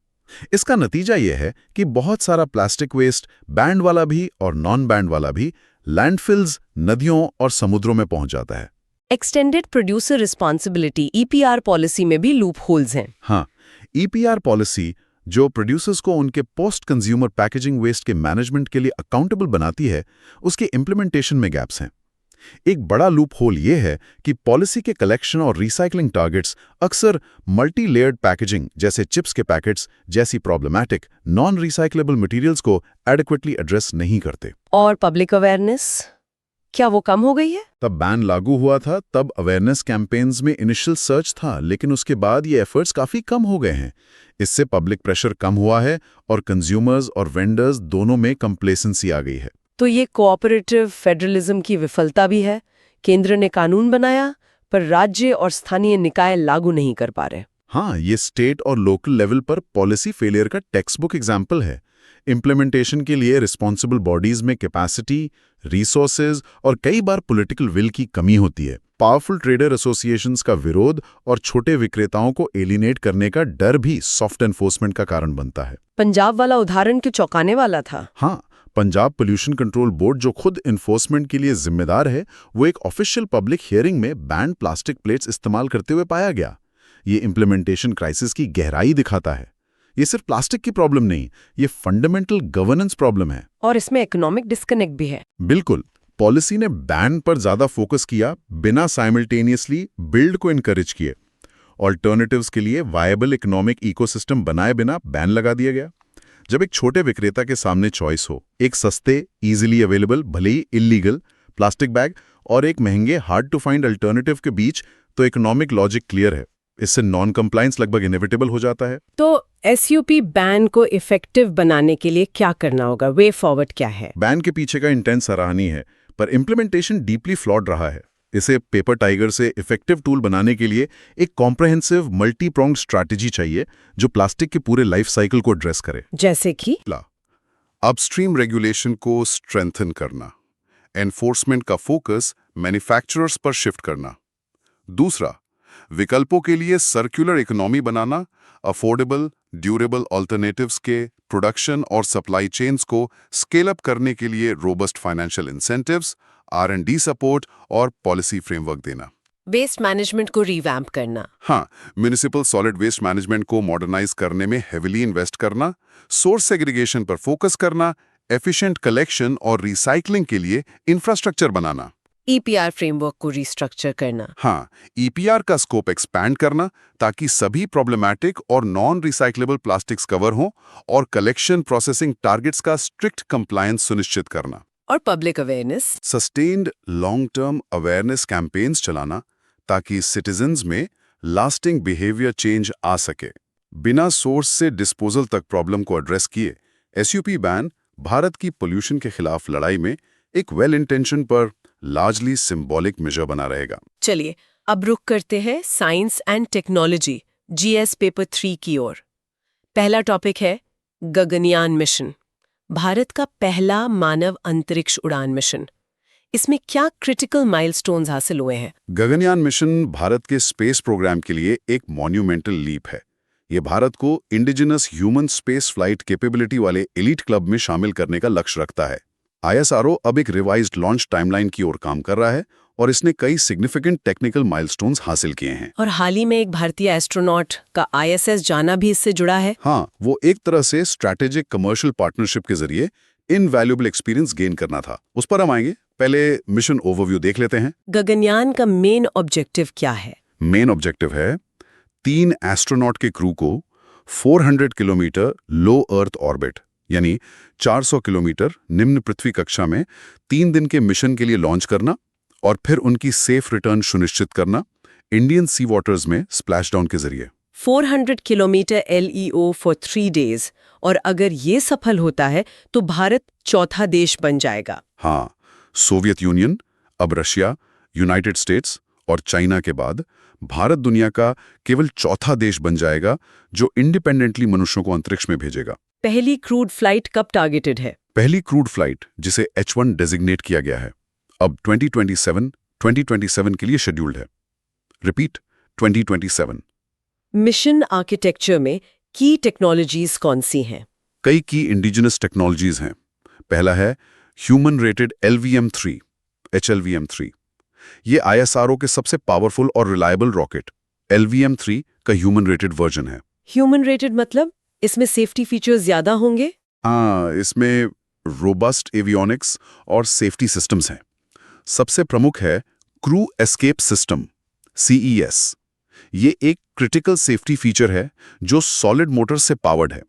इसका नतीजा यह है कि बहुत सारा प्लास्टिक वेस्ट, बैंड वाला भी और नॉन बैंड वाला भी, लैंडफिल्स, नदियों और समुद्रों में पहुंच जाता है। Extended producer responsibility EPR policy में भी लूप होल्स हैं। हाँ, EPR पॉलिसी जो प्रोड्यूसर्स को उनके पोस्ट कंज्यूमर पैकेजिंग वेस्ट के मैनेजमेंट के लिए अकाउंटेबल बनाती है, उसके इम्प्लीमेंटेशन में गैप्स हैं। एक बड़ा लूप होल ये है कि पॉलिसी के कलेक्शन और रिसाइकलिंग टारगेट्स अक्सर मल्टी लेयर्ड पैकेजिंग जैसे चिप्स के पैकेट्स जैसी प्रॉब्लमैटिक नॉन रिसाइक्लेबल मटेरियल्स को एडिक्वेटली एड्रेस नहीं करते। और पब्लिक अवेयरनेस, क्या वो कम हो गई है? तब बैन लागू हुआ था, तब अवेयरनेस कैंपेन्स में इनिशियल सर्च था, लेकिन उसके बाद ये एफर्ट्स काफी कम हो गए हैं। इससे पब्लिक प्रेशर कम हुआ है और कंज्यूमर्स और वेंडर्स दोनों में कंप्लेसेंसी आ गई है। तो ये कोऑपरेटिव फेडरलिज्म की विफलता भी है। केंद्र ने कानून बनाया, पर राज्य और स्थानीय निकाय लागू नहीं कर पा रहे। हाँ, ये स्टेट और लोकल लेवल पर पॉलिसी फेलियर का टेक्स्ट बुक एग्जाम्पल है। इम्प्लीमेंटेशन के लिए रिस्पॉन्सिबल बॉडीज में कैपेसिटी, रिसोर्सेज और कई बार पॉलिटिकल विल की कमी होती है। पावरफुल ट्रेडर एसोसिएशंस का विरोध और छोटे विक्रेताओं को एलिनेट करने का डर भी सॉफ्ट एनफोर्समेंट का कारण बनता है। पंजाब वाला उदाहरण क्यों चौंकाने वाला था? हाँ, पंजाब पोल्यूशन कंट्रोल बोर्ड जो खुद इन्फोर्समेंट के लिए जिम्मेदार है, वो एक ऑफिशियल पब्लिक हियरिंग में बैंड प्लास्टिक प्लेट्स इस्तेमाल करते हुए पाया गया। ये इम्प्लीमेंटेशन क्राइसिस की गहराई दिखाता है। ये सिर्फ प्लास्टिक की प्रॉब्लम नहीं, ये फंडामेंटल गवर्नेंस प्रॉब्लम है। और इसमें इकोनॉमिक डिस्कनेक्ट भी है। बिल्कुल, पॉलिसी ने बैन पर ज्यादा फोकस किया, बिना साइमल्टेनियसली बिल्ड को इनकरेज किए। ऑल्टरनेटिव्स के लिए वायबल इकोनॉमिक इकोसिस्टम बनाए बिना बैन लगा दिया गया। जब एक छोटे विक्रेता के सामने चॉइस हो, एक सस्ते, इजीली अवेलेबल, भले ही इलीगल प्लास्टिक बैग और एक महंगे, हार्ड टू फाइंड अल्टरनेटिव के बीच, तो इकोनॉमिक लॉजिक क्लियर है। इससे नॉन कंप्लायंस लगभग इनएविटेबल हो जाता है। तो SUP बैन को इफेक्टिव बनाने के लिए क्या करना होगा? वे फॉरवर्ड क्या है? बैन के पीछे का इंटेंट सराहनीय है, पर इम्प्लीमेंटेशन डीपली फ्लॉड रहा है। इसे पेपर टाइगर से इफेक्टिव टूल बनाने के लिए एक कॉम्प्रहेंसिव मल्टी प्रोंग्ड स्ट्रैटेजी चाहिए जो प्लास्टिक के पूरे लाइफ साइकिल को एड्रेस करे। जैसे कि अपस्ट्रीम रेगुलेशन को स्ट्रेंथन करना, एनफोर्समेंट का फोकस मैन्युफैक्चरर्स पर शिफ्ट करना। दूसरा, विकल्पों के लिए सर्कुलर इकोनॉमी बनाना, अफोर्डेबल, ड्यूरेबल ऑल्टरनेटिव्स के प्रोडक्शन और सप्लाई चेन्स को स्केल अप करने के लिए robust financial incentives, R&D support और पॉलिसी फ्रेमवर्क देना। वेस्ट मैनेजमेंट को रिवैम्प करना। हाँ, म्युनिसिपल सॉलिड वेस्ट मैनेजमेंट को मॉडर्नाइज करने में हेविली इन्वेस्ट करना, सोर्स सेग्रीगेशन पर फोकस करना, एफिशिएंट कलेक्शन और रिसाइकलिंग के लिए इंफ्रास्ट्रक्चर बनाना। EPR फ्रेमवर्क को रिस्ट्रक्चर करना। हाँ, EPR का स्कोप एक्सपैंड करना ताकि सभी प्रॉब्लमैटिक और नॉन रिसाइक्लेबल प्लास्टिक्स कवर हों और कलेक्शन प्रोसेसिंग टारगेट्स का स्ट्रिक्ट कंप्लायंस सुनिश्चित करना। और public awareness, sustained long term awareness campaigns चलाना ताकि सिटीजन्स में लास्टिंग बिहेवियर चेंज आ सके। बिना सोर्स से डिस्पोजल तक प्रॉब्लम को एड्रेस किए SUP बैन भारत की पोल्यूशन के खिलाफ लड़ाई में एक वेल इंटेंशन पर लार्जली सिंबॉलिक मेजर बना रहेगा। चलिए अब रुक करते हैं science and technology GS paper 3 की ओर। पहला टॉपिक है गगनयान मिशन, भारत का पहला मानव अंतरिक्ष उड़ान मिशन। इसमें क्या क्रिटिकल माइलस्टोन्स हासिल हुए हैं? गगनयान मिशन भारत के स्पेस प्रोग्राम के लिए एक मॉन्यूमेंटल लीप है। ये भारत को indigenous human space flight capability वाले एलीट क्लब में शामिल करने का लक्ष्य रखता है। ISRO अब एक रिवाइज्ड लॉन्च टाइमलाइन की ओर काम कर रहा है और इसने कई सिग्निफिकेंट टेक्निकल माइलस्टोन्स हासिल किए हैं। और हाल ही में एक भारतीय एस्ट्रोनॉट का ISS जाना भी इससे जुड़ा है। हाँ, वो एक तरह से स्ट्रैटेजिक कमर्शियल पार्टनरशिप के जरिए इनवैल्यूएबल एक्सपीरियंस गेन करना था। उस पर हम आएंगे, पहले मिशन ओवरव्यू देख लेते हैं। गगनयान का मेन ऑब्जेक्टिव क्या है? मेन ऑब्जेक्टिव है 3 एस्ट्रोनॉट के क्रू को 400 किलोमीटर लो अर्थ ऑर्बिट यानी 400 किलोमीटर निम्न पृथ्वी कक्षा में 3 दिन के मिशन के लिए लॉन्च करना और फिर उनकी सेफ रिटर्न सुनिश्चित करना इंडियन सी वाटर्स में स्प्लैशडाउन के जरिए। 400 किलोमीटर LEO फॉर 3 डेज, और अगर ये सफल होता है तो भारत चौथा देश बन जाएगा। हाँ, सोवियत यूनियन, अब रशिया, यूनाइटेड स्टेट्स और चाइना के बाद भारत दुनिया का केवल चौथा देश बन जाएगा जो इंडिपेंडेंटली मनुष्यों को अंतरिक्ष में भेजेगा। पहली क्रूड फ्लाइट कब टारगेटेड है? पहली क्रूड फ्लाइट, जिसे H1 डेजिग्नेट किया गया है, अब 2027 के लिए शेड्यूल्ड है। रिपीट, 2027। मिशन आर्किटेक्चर में की टेक्नोलॉजीज कौन सी हैं? कई की इंडिजिनस टेक्नोलॉजीज हैं। पहला है ह्यूमन रेटेड LVM-3, HLVM-3। ये ISRO के सबसे पावरफुल और रिलायबल रॉकेट LVM-3 का ह्यूमन रेटेड वर्जन है। ह्यूमन रेटेड मतलब इसमें सेफ्टी फीचर्स ज्यादा होंगे? हाँ, इसमें रोबस्ट एवियोनिक्स और सेफ्टी सिस्टम्स हैं। सबसे प्रमुख है क्रू एस्केप सिस्टम, CES। ये एक क्रिटिकल सेफ्टी फीचर है जो सॉलिड मोटर से पावर्ड है।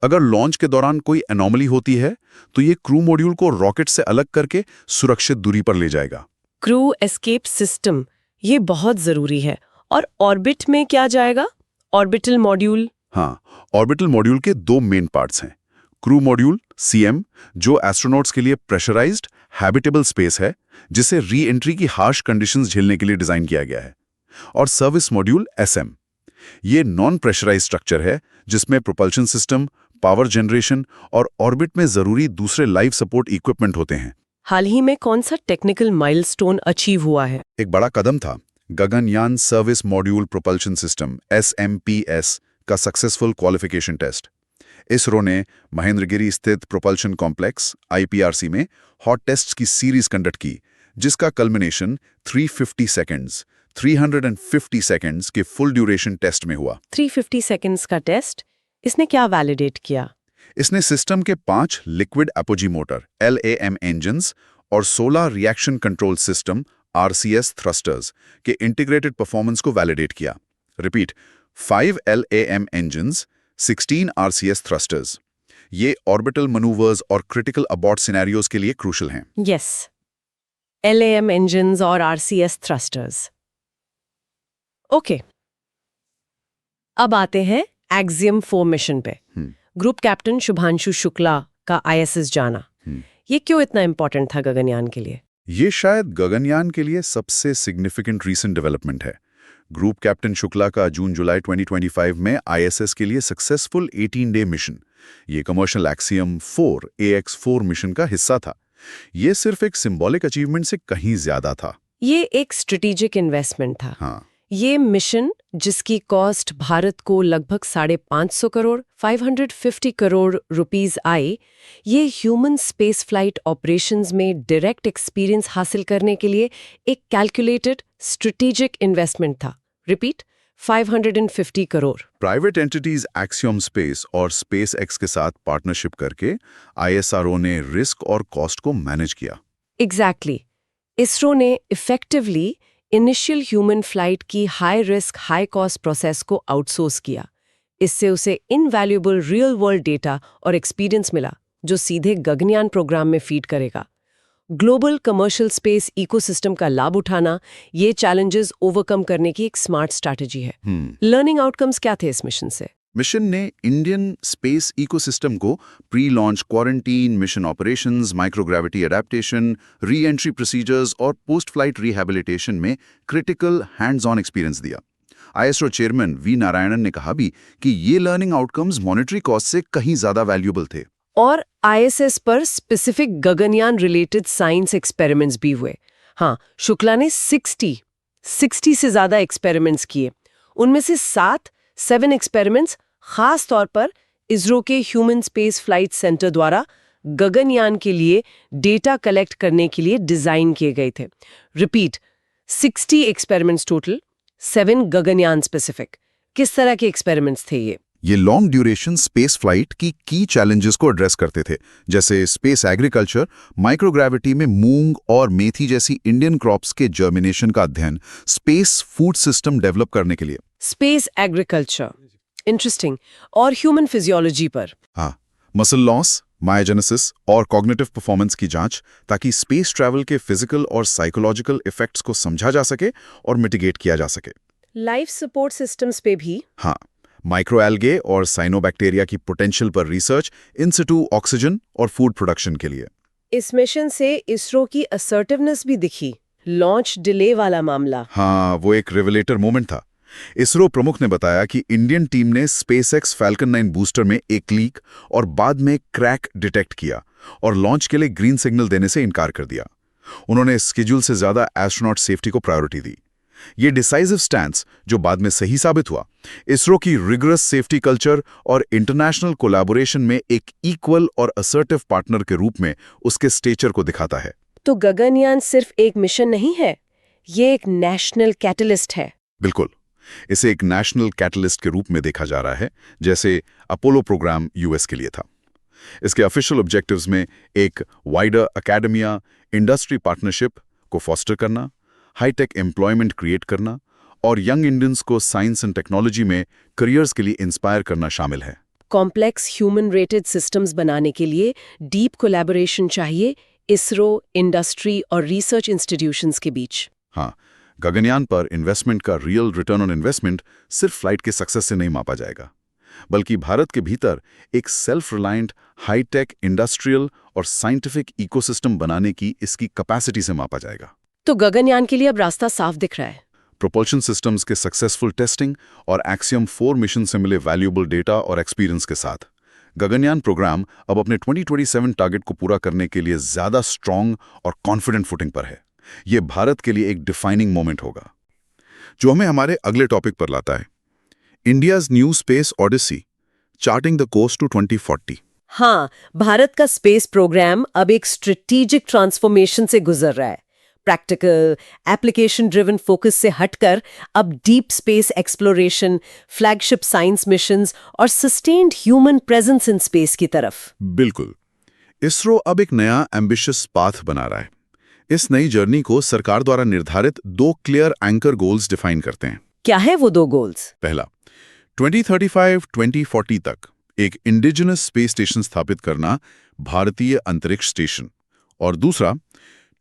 अगर लॉन्च के दौरान कोई एनॉमली होती है तो ये क्रू मॉड्यूल को रॉकेट से अलग करके सुरक्षित दूरी पर ले जाएगा। क्रू एस्केप सिस्टम, ये बहुत जरूरी है। और ऑर्बिट में क्या जाएगा? Orbital module? हाँ, ऑर्बिटल मॉड्यूल के 2 मेन पार्ट्स हैं। क्रू मॉड्यूल CM, जो एस्ट्रोनॉट्स के लिए प्रेशराइज्ड हैबिटेबल स्पेस है, जिसे री एंट्री की हार्श कंडीशंस झेलने के लिए डिजाइन किया गया है। और सर्विस मॉड्यूल SM, ये नॉन प्रेशराइज्ड स्ट्रक्चर है जिसमें प्रोपल्शन सिस्टम, पावर जनरेशन और ऑर्बिट में जरूरी दूसरे लाइफ सपोर्ट इक्विपमेंट होते हैं। हाल ही में कौन सा टेक्निकल माइलस्टोन अचीव हुआ है? एक बड़ा कदम था Gaganyaan service module propulsion system SMPS का सक्सेसफुल क्वालिफिकेशन टेस्ट। इसरो ने महेंद्रगिरी स्थित प्रोपल्शन कॉम्प्लेक्स IPRC में हॉट टेस्ट्स की सीरीज कंडक्ट की, जिसका कल्मिनेशन 350 सेकेंड्स के फुल ड्यूरेशन टेस्ट में हुआ। 350 सेकेंड्स का टेस्ट, इसने क्या वैलिडेट किया? इसने सिस्टम के 5 liquid apogee motor LAM engines और 16 reaction control system RCS thrusters के इंटीग्रेटेड परफॉर्मेंस को वैलिडेट किया। Repeat, 5 LAM engines, 16 RCS thrusters. ये ऑर्बिटल मनूवर्स और क्रिटिकल अबॉर्ट सिनेरियोज के लिए क्रूशल हैं। यस, LAM इंजन्स और RCS थ्रस्टर्स। ओके, अब आते हैं एक्सियम 4 मिशन पे। ग्रुप कैप्टन शुभांशु शुक्ला का ISS जाना, ये क्यों इतना इंपॉर्टेंट था गगनयान के लिए? ये शायद गगनयान के लिए सबसे सिग्निफिकेंट रीसेंट डेवलपमेंट है। ग्रुप कैप्टन शुक्ला का जून-जुलाई 2025 में ISS के लिए सक्सेसफुल 18-डे मिशन, ये कमर्शियल एक्सियम 4 AX4 मिशन का हिस्सा था। ये सिर्फ एक सिंबॉलिक अचीवमेंट से कहीं ज्यादा था। ये एक स्ट्रेटेजिक इन्वेस्टमेंट था। हाँ, ये मिशन, जिसकी कॉस्ट भारत को लगभग 550 करोड़ 550 करोड़ रुपीस आई, ये ह्यूमन स्पेस फ्लाइट ऑपरेशंस में डायरेक्ट एक्सपीरियंस हासिल करने के लिए एक कैलकुलेटेड स्ट्रेटेजिक इन्वेस्टमेंट था। Repeat, 550 crore. Private entities axiom space और SpaceX के साथ पार्टनरशिप करके ISRO ने रिस्क और कॉस्ट को मैनेज किया। एग्जैक्टली। इसरो ने इफेक्टिवली इनिशियल ह्यूमन फ्लाइट की high risk high cost process को आउटसोर्स किया। इससे उसे इनवैल्यूएबल रियल वर्ल्ड डेटा और एक्सपीरियंस मिला जो सीधे गगनयान प्रोग्राम में फीड करेगा। ग्लोबल कमर्शियल स्पेस इकोसिस्टम का लाभ उठाना, ये चैलेंजेस ओवरकम करने की एक स्मार्ट स्ट्रैटेजी है। लर्निंग आउटकम्स क्या थे इस मिशन से? मिशन ने इंडियन स्पेस इकोसिस्टम को pre launch quarantine, mission operations, microgravity adaptation, re entry procedures और पोस्ट फ्लाइट रिहैबिलिटेशन में क्रिटिकल हैंड्स ऑन एक्सपीरियंस दिया। ISRO चेयरमैन V नारायणन ने कहा भी कि ये लर्निंग आउटकम्स मॉनेटरी कॉस्ट से कहीं ज्यादा वैल्यूएबल थे। और ISS पर specific Gaganyaan related science experiments भी हुए। हाँ, शुक्ला ने 60 से ज्यादा एक्सपेरिमेंट्स किए। उनमें से 7 एक्सपेरिमेंट्स खास तौर पर इसरो के ह्यूमन स्पेस फ्लाइट सेंटर द्वारा गगनयान के लिए डेटा कलेक्ट करने के लिए डिजाइन किए गए थे। Repeat, 60 experiments total, 7 Gaganyaan specific. किस तरह के एक्सपेरिमेंट्स थे ये? ये लॉन्ग ड्यूरेशन स्पेस फ्लाइट की चैलेंजेस को एड्रेस करते थे, जैसे स्पेस एग्रीकल्चर, माइक्रोग्रेविटी में मूंग और मेथी जैसी इंडियन क्रॉप्स के जर्मिनेशन का अध्ययन, स्पेस फूड सिस्टम डेवलप करने के लिए। Space agriculture, interesting. और ह्यूमन फिजियोलॉजी पर? हाँ, मसल लॉस, मायोजेनेसिस और कॉग्निटिव परफॉर्मेंस की जांच, ताकि स्पेस ट्रैवल के फिजिकल और साइकोलॉजिकल इफेक्ट्स को समझा जा सके और मिटिगेट किया जा सके। लाइफ सपोर्ट सिस्टम्स पे भी? हाँ, माइक्रोएल्गे और साइनोबैक्टीरिया की पोटेंशियल पर रिसर्च, इन सिटू ऑक्सीजन और फूड प्रोडक्शन के लिए। इस मिशन से इसरो की असर्टिवनेस भी दिखी। लॉन्च डिले वाला मामला। हाँ, वो एक रिवेलेटर मोमेंट था। इसरो प्रमुख ने बताया कि इंडियन टीम ने स्पेसएक्स फैल्कन 9 बूस्टर में एक लीक और बाद में क्रैक डिटेक्ट किया और लॉन्च के लिए ग्रीन सिग्नल देने से इनकार कर दिया। उन्होंने स्केड्यूल से ज्यादा एस्ट्रोनॉट सेफ्टी को प्रायोरिटी दी। ये डिसाइसिव स्टैंस, जो बाद में सही साबित हुआ, इसरो की रिगरस सेफ्टी कल्चर और इंटरनेशनल कोलैबोरेशन में एक इक्वल और असर्टिव पार्टनर के रूप में उसके स्टेचर को दिखाता है। तो गगनयान सिर्फ एक मिशन नहीं है, ये एक नेशनल कैटलिस्ट है। बिल्कुल, इसे एक नेशनल कैटलिस्ट के रूप में देखा जा रहा है, जैसे अपोलो प्रोग्राम यूएस के लिए था। इसके ऑफिशियल ऑब्जेक्टिव्स में एक वाइडर एकेडमिया इंडस्ट्री पार्टनरशिप को फॉस्टर करना, हाईटेक एम्प्लॉयमेंट क्रिएट करना और यंग इंडियंस को साइंस एंड टेक्नोलॉजी में करियर्स के लिए इंस्पायर करना शामिल है। कॉम्प्लेक्स ह्यूमन रेटेड सिस्टम्स बनाने के लिए डीप कोलैबोरेशन चाहिए इसरो, इंडस्ट्री और रिसर्च इंस्टीट्यूशंस के बीच। हाँ, गगनयान पर इन्वेस्टमेंट का रियल रिटर्न ऑन इन्वेस्टमेंट सिर्फ फ्लाइट के सक्सेस से नहीं मापा जाएगा, बल्कि भारत के भीतर एक सेल्फ रिलायंट, हाईटेक, इंडस्ट्रियल और साइंटिफिक इकोसिस्टम बनाने की इसकी कैपेसिटी से मापा जाएगा। तो गगनयान के लिए अब रास्ता साफ दिख रहा है। प्रोपल्शन सिस्टम्स के सक्सेसफुल टेस्टिंग और एक्सियम 4 मिशन से मिले वैल्यूएबल डेटा और एक्सपीरियंस के साथ गगनयान प्रोग्राम अब अपने 2027 टारगेट को पूरा करने के लिए ज्यादा स्ट्रांग और कॉन्फिडेंट फुटिंग पर है। ये भारत के लिए एक डिफाइनिंग मोमेंट होगा, जो हमें हमारे अगले टॉपिक पर लाता है, India's new space odyssey, charting the course to 2040। हाँ, भारत का स्पेस प्रोग्राम अब एक स्ट्रेटेजिक ट्रांसफॉर्मेशन से गुजर रहा है। प्रैक्टिकल, एप्लीकेशन ड्रिवन फोकस से हटकर अब deep space exploration, flagship science missions और sustained human presence in space की तरफ। बिल्कुल, इसरो अब एक नया एम्बिशियस पाथ बना रहा है। इस नई जर्नी को सरकार द्वारा निर्धारित 2 क्लियर एंकर गोल्स डिफाइन करते हैं। क्या है वो 2 गोल्स? पहला, 2035-2040 तक एक इंडिजिनस स्पेस स्टेशन स्थापित करना, भारतीय अंतरिक्ष स्टेशन, और दूसरा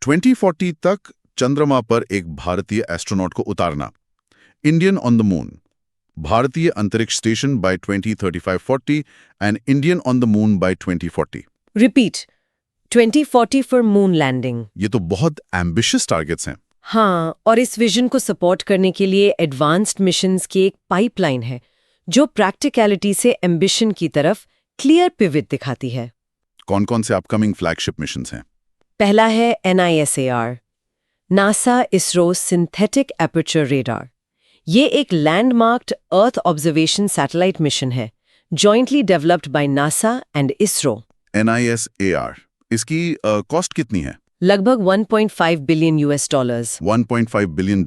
2040 तक चंद्रमा पर एक भारतीय एस्ट्रोनॉट को उतारना, इंडियन ऑन द मून, भारतीय अंतरिक्ष station by 2035-40 and Indian on the moon by 2040। Repeat, 2040 for moon landing. ये तो बहुत एम्बिशियस टारगेट्स हैं। हाँ, और इस विजन को सपोर्ट करने के लिए एडवांस्ड मिशंस की एक पाइपलाइन है, जो प्रैक्टिकलिटी से एम्बिशन की तरफ क्लियर पिवट दिखाती है। कौन-कौन से अपकमिंग फ्लैगशिप मिशंस हैं? पहला है NISAR, NASA ISRO synthetic aperture radar. ये एक लैंडमार्क्ड अर्थ ऑब्जर्वेशन सैटेलाइट मिशन है, jointly developed by NASA and ISRO. NISAR, इसकी कॉस्ट कितनी है? लगभग $1.5 बिलियन $1। $1.5 बिलियन।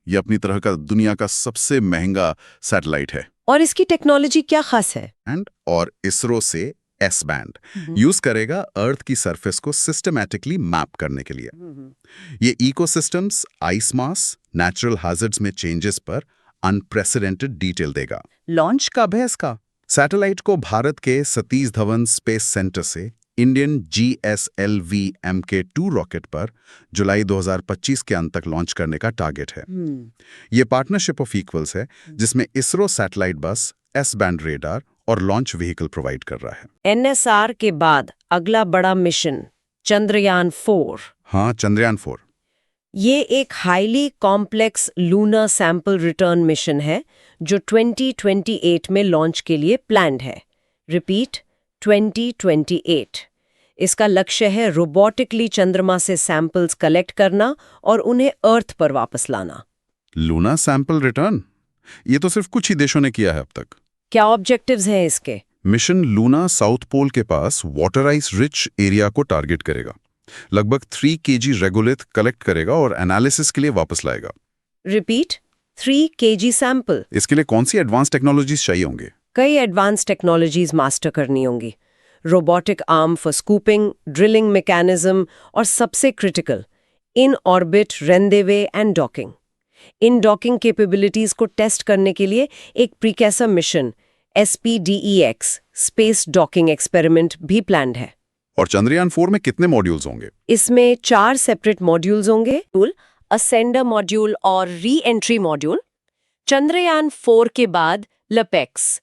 ये अपनी तरह का दुनिया का सबसे महंगा सैटेलाइट है। और इसकी टेक्नोलॉजी क्या खास है? और इसरो से एस बैंड यूज करेगा अर्थ की सरफेस को सिस्टमैटिकली मैप करने के लिए। ये इकोसिस्टम्स, आइस मास, नेचुरल हैजर्ड्स में चेंजेस पर अनप्रेसिडेंटेड डिटेल देगा। लॉन्च कब है इसका? सैटेलाइट को भारत के सतीश धवन स्पेस सेंटर से इंडियन GSLV Mk2 रॉकेट पर जुलाई 2025 के अंत तक लॉन्च करने का टारगेट है। ये पार्टनरशिप ऑफ इक्वल्स है, जिसमें इसरो सैटेलाइट बस, एस बैंड रेडार और लॉन्च व्हीकल प्रोवाइड कर रहा है। NSR के बाद अगला बड़ा मिशन चंद्रयान 4। हाँ, चंद्रयान 4। ये एक highly complex lunar sample return mission है, जो 2028 में लॉन्च के लिए प्लान्ड है। रिपीट, 2028। इसका लक्ष्य है रोबोटिकली चंद्रमा से सैंपल्स कलेक्ट करना और उन्हें अर्थ पर वापस लाना। लूना सैंपल रिटर्न, ये तो सिर्फ कुछ ही देशों ने किया है अब तक। क्या ऑब्जेक्टिव्स हैं इसके? मिशन लूना साउथ पोल के पास वाटर आइस रिच एरिया को टारगेट करेगा, लगभग 3 kg रेगोलिथ कलेक्ट करेगा और एनालिसिस के लिए वापस लाएगा। Repeat, 3 kg sample. इसके लिए कौन सी एडवांस टेक्नोलॉजीज चाहिए होंगे? कई एडवांस टेक्नोलॉजीज मास्टर करनी होंगी। Robotic arm for scooping, drilling mechanism और सबसे critical in orbit rendezvous and docking. इन डॉकिंग कैपेबिलिटीज को टेस्ट करने के लिए एक precursor mission SPDEX space docking experiment भी प्लान्ड है। और चंद्रयान 4 में कितने मॉड्यूल्स होंगे? इसमें 4 सेपरेट मॉड्यूल्स होंगे, असेंडर मॉड्यूल और री एंट्री मॉड्यूल। चंद्रयान 4 के बाद LUPEX,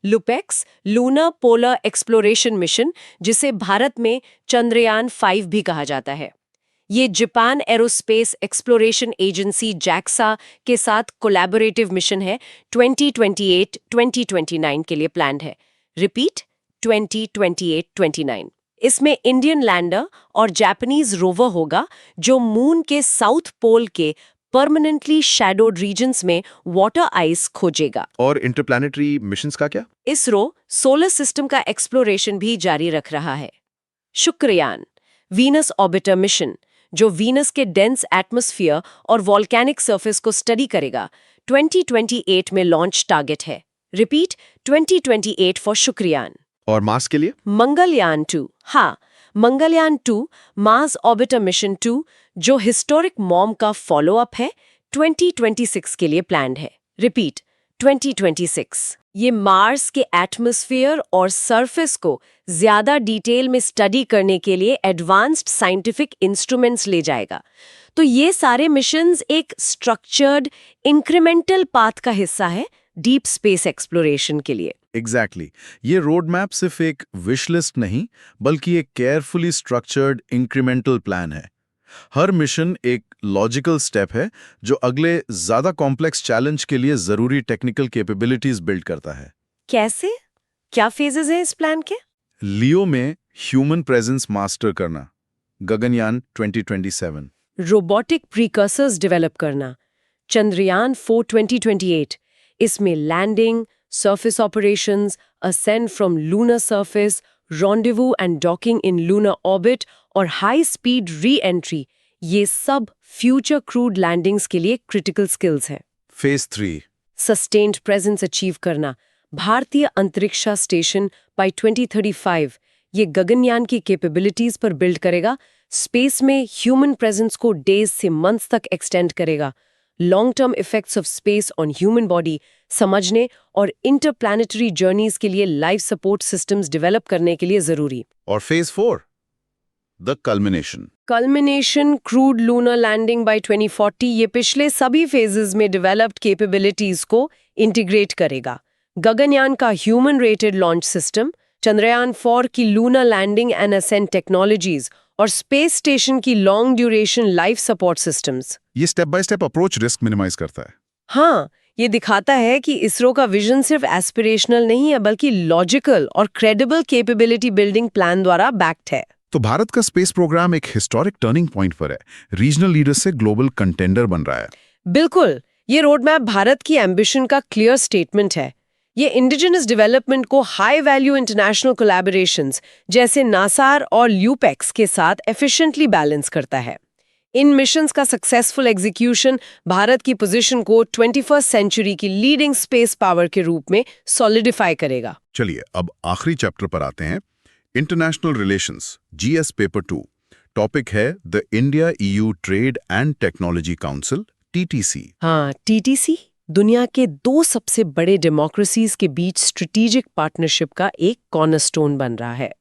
LUPEX lunar polar exploration mission, जिसे भारत में चंद्रयान 5 भी कहा जाता है। ये Japan aerospace exploration agency JAXA के साथ कोलैबोरेटिव मिशन है। 2028-2029 के लिए प्लान्ड है। रिपीट, 2028-29। इसमें इंडियन लैंडर और जापानीज रोवर होगा जो मून के साउथ पोल के परमानेंटली शैडोड रीजन्स में वाटर आइस खोजेगा। और इंटरप्लैनेटरी मिशंस का क्या? इसरो सोलर सिस्टम का एक्सप्लोरेशन भी जारी रख रहा है। शुक्रयान वीनस ऑर्बिटर मिशन, जो वीनस के डेंस एटमॉस्फेयर और वॉल्केनिक सरफेस को स्टडी करेगा, 2028 में लॉन्च टारगेट है। Repeat, 2028 for Shukrayaan. और मार्स के लिए? Mangalyaan 2, Mangalyaan 2 Mars orbiter mission 2, जो हिस्टोरिक मॉम का फॉलोअप है, 2026 के लिए प्लान्ड है। रिपीट, 2026। ये मार्स के एटमॉस्फेयर और सरफेस को ज्यादा डिटेल में स्टडी करने के लिए एडवांस्ड साइंटिफिक इंस्ट्रूमेंट्स ले जाएगा। तो ये सारे मिशंस एक स्ट्रक्चर्ड इंक्रीमेंटल पाथ का हिस्सा है डीप स्पेस एक्सप्लोरेशन के लिए। एग्जैक्टली ये रोड मैप सिर्फ एक विश लिस्ट नहीं, बल्कि एक केयरफुली स्ट्रक्चर्ड इंक्रीमेंटल प्लान है। हर मिशन एक लॉजिकल स्टेप है जो अगले ज्यादा कॉम्प्लेक्स चैलेंज के लिए जरूरी टेक्निकल कैपेबिलिटीज बिल्ड करता है। कैसे? क्या फेजेस हैं इस प्लान के? लियो में ह्यूमन प्रेजेंस मास्टर करना, गगनयान 2027। रोबोटिक प्रीकर्सर्स डेवलप करना, चंद्रयान 4 2028। इसमें landing, surface operations, ascend from lunar surface, rendezvous and docking in lunar orbit और हाई स्पीड री एंट्री, ये सब फ्यूचर क्रूड लैंडिंग्स के लिए क्रिटिकल स्किल्स हैं। फेज 3 सस्टेन्ड प्रेजेंस अचीव करना, भारतीय अंतरिक्ष स्टेशन बाय 2035 ये गगनयान की कैपेबिलिटीज पर बिल्ड करेगा। स्पेस में ह्यूमन प्रेजेंस को डेज से मंथ्स तक एक्सटेंड करेगा। Long term effects of space on human body समझने और इंटरप्लैनेटरी जर्नीज के लिए लाइफ सपोर्ट सिस्टम्स डेवलप करने के लिए जरूरी। और phase 4 the culmination crewed lunar landing by 2040 ये पिछले सभी फेजेस में डेवलप्ड कैपेबिलिटीज को इंटीग्रेट करेगा। गगनयान का human rated launch system, Chandrayaan 4 की lunar landing and ascent technologies और स्पेस स्टेशन की long duration life support systems. ये step by step approach risk minimise करता है। ये दिखाता है कि इसरो का विजन सिर्फ एस्पिरेशनल नहीं है, बल्कि लॉजिकल और क्रेडिबल कैपेबिलिटी बिल्डिंग प्लान द्वारा बैक्ड है। तो भारत का स्पेस प्रोग्राम एक हिस्टोरिक टर्निंग पॉइंट पर है, रीजनल लीडर से ग्लोबल कंटेंडर बन रहा है। बिल्कुल, ये रोड मैप भारत की एम्बिशन का क्लियर स्टेटमेंट है। ये इंडिजिनस डेवलपमेंट को हाई वैल्यू इंटरनेशनल कोलैबोरेशंस जैसे नासार और ल्यूपेक्स के साथ एफिशिएंटली बैलेंस करता है। इन मिशंस का सक्सेसफुल एग्जीक्यूशन भारत की पोजीशन को 21st सेंचुरी की लीडिंग स्पेस पावर के रूप में सॉलिडिफाई करेगा। चलिए अब आखिरी चैप्टर पर आते हैं, international relations, GS paper 2। Topic है the India EU trade and technology council, TTC। TTC दुनिया के 2 सबसे बड़े डेमोक्रेसीज के बीच स्ट्रेटेजिक पार्टनरशिप का एक कॉर्नरस्टोन बन रहा है।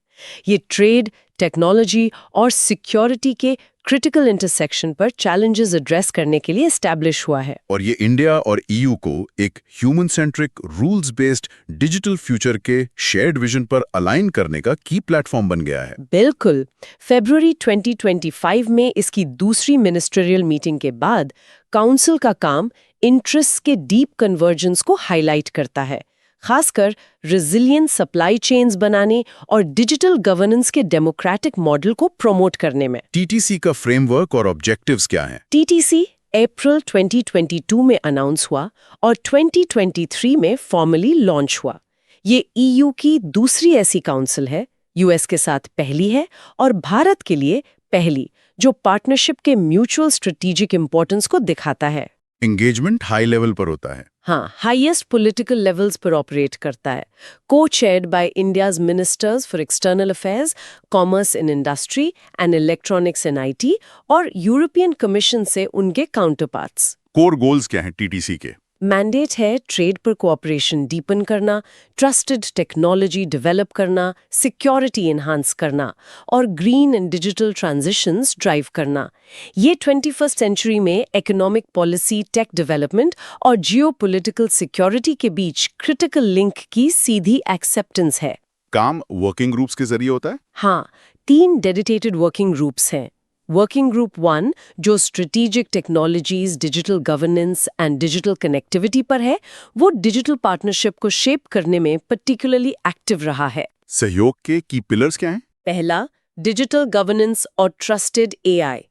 ये ट्रेड, टेक्नोलॉजी और सिक्योरिटी के क्रिटिकल इंटरसेक्शन पर चैलेंजेस एड्रेस करने के लिए एस्टैब्लिश हुआ है। और ये इंडिया और EU को एक human centric, rules based digital future के शेयर्ड विजन पर अलाइन करने का की प्लेटफॉर्म बन गया है। बिल्कुल, फरवरी 2025 में इसकी दूसरी मिनिस्ट्रियल मीटिंग के बाद काउंसिल का काम इंटरेस्ट के डीप कन्वर्जेंस को हाईलाइट करता है, खासकर रेजिलिएंट सप्लाई चेन्स बनाने और डिजिटल गवर्नेंस के डेमोक्रेटिक मॉडल को प्रमोट करने में। TTC का फ्रेमवर्क और ऑब्जेक्टिव्स क्या हैं? TTC अप्रैल 2022 में अनाउंस हुआ और 2023 में फॉर्मली लॉन्च हुआ। ये EU की दूसरी ऐसी काउंसिल है, US के साथ पहली है और भारत के लिए पहली, जो पार्टनरशिप के म्यूचुअल स्ट्रेटेजिक इंपॉर्टेंस को दिखाता है। एंगेजमेंट हाई लेवल पर होता है। हाँ, हाईएस्ट पॉलिटिकल लेवल्स पर ऑपरेट करता है, co-chaired by India's ministers for external affairs, commerce and industry and electronics and IT और यूरोपियन कमीशन से उनके काउंटरपार्ट्स। कोर गोल्स क्या हैं टीटीसी के? मैंडेट है ट्रेड पर कोऑपरेशन डीपन करना, ट्रस्टेड टेक्नोलॉजी डेवलप करना, सिक्योरिटी एनहांस करना और green and digital transitions drive करना। ये 21st सेंचुरी में इकोनॉमिक पॉलिसी, टेक डेवलपमेंट और जियोपॉलिटिकल सिक्योरिटी के बीच क्रिटिकल लिंक की सीधी एक्सेप्टेंस है। काम वर्किंग ग्रुप्स के जरिए होता है? हाँ, 3 डेडिकेटेड वर्किंग ग्रुप्स हैं। वर्किंग ग्रुप 1 जो strategic technologies, digital governance and digital connectivity पर है, वो डिजिटल पार्टनरशिप को शेप करने में पर्टिकुलरली एक्टिव रहा है। सहयोग के की पिलर्स क्या हैं? पहला, डिजिटल गवर्नेंस और ट्रस्टेड एआई।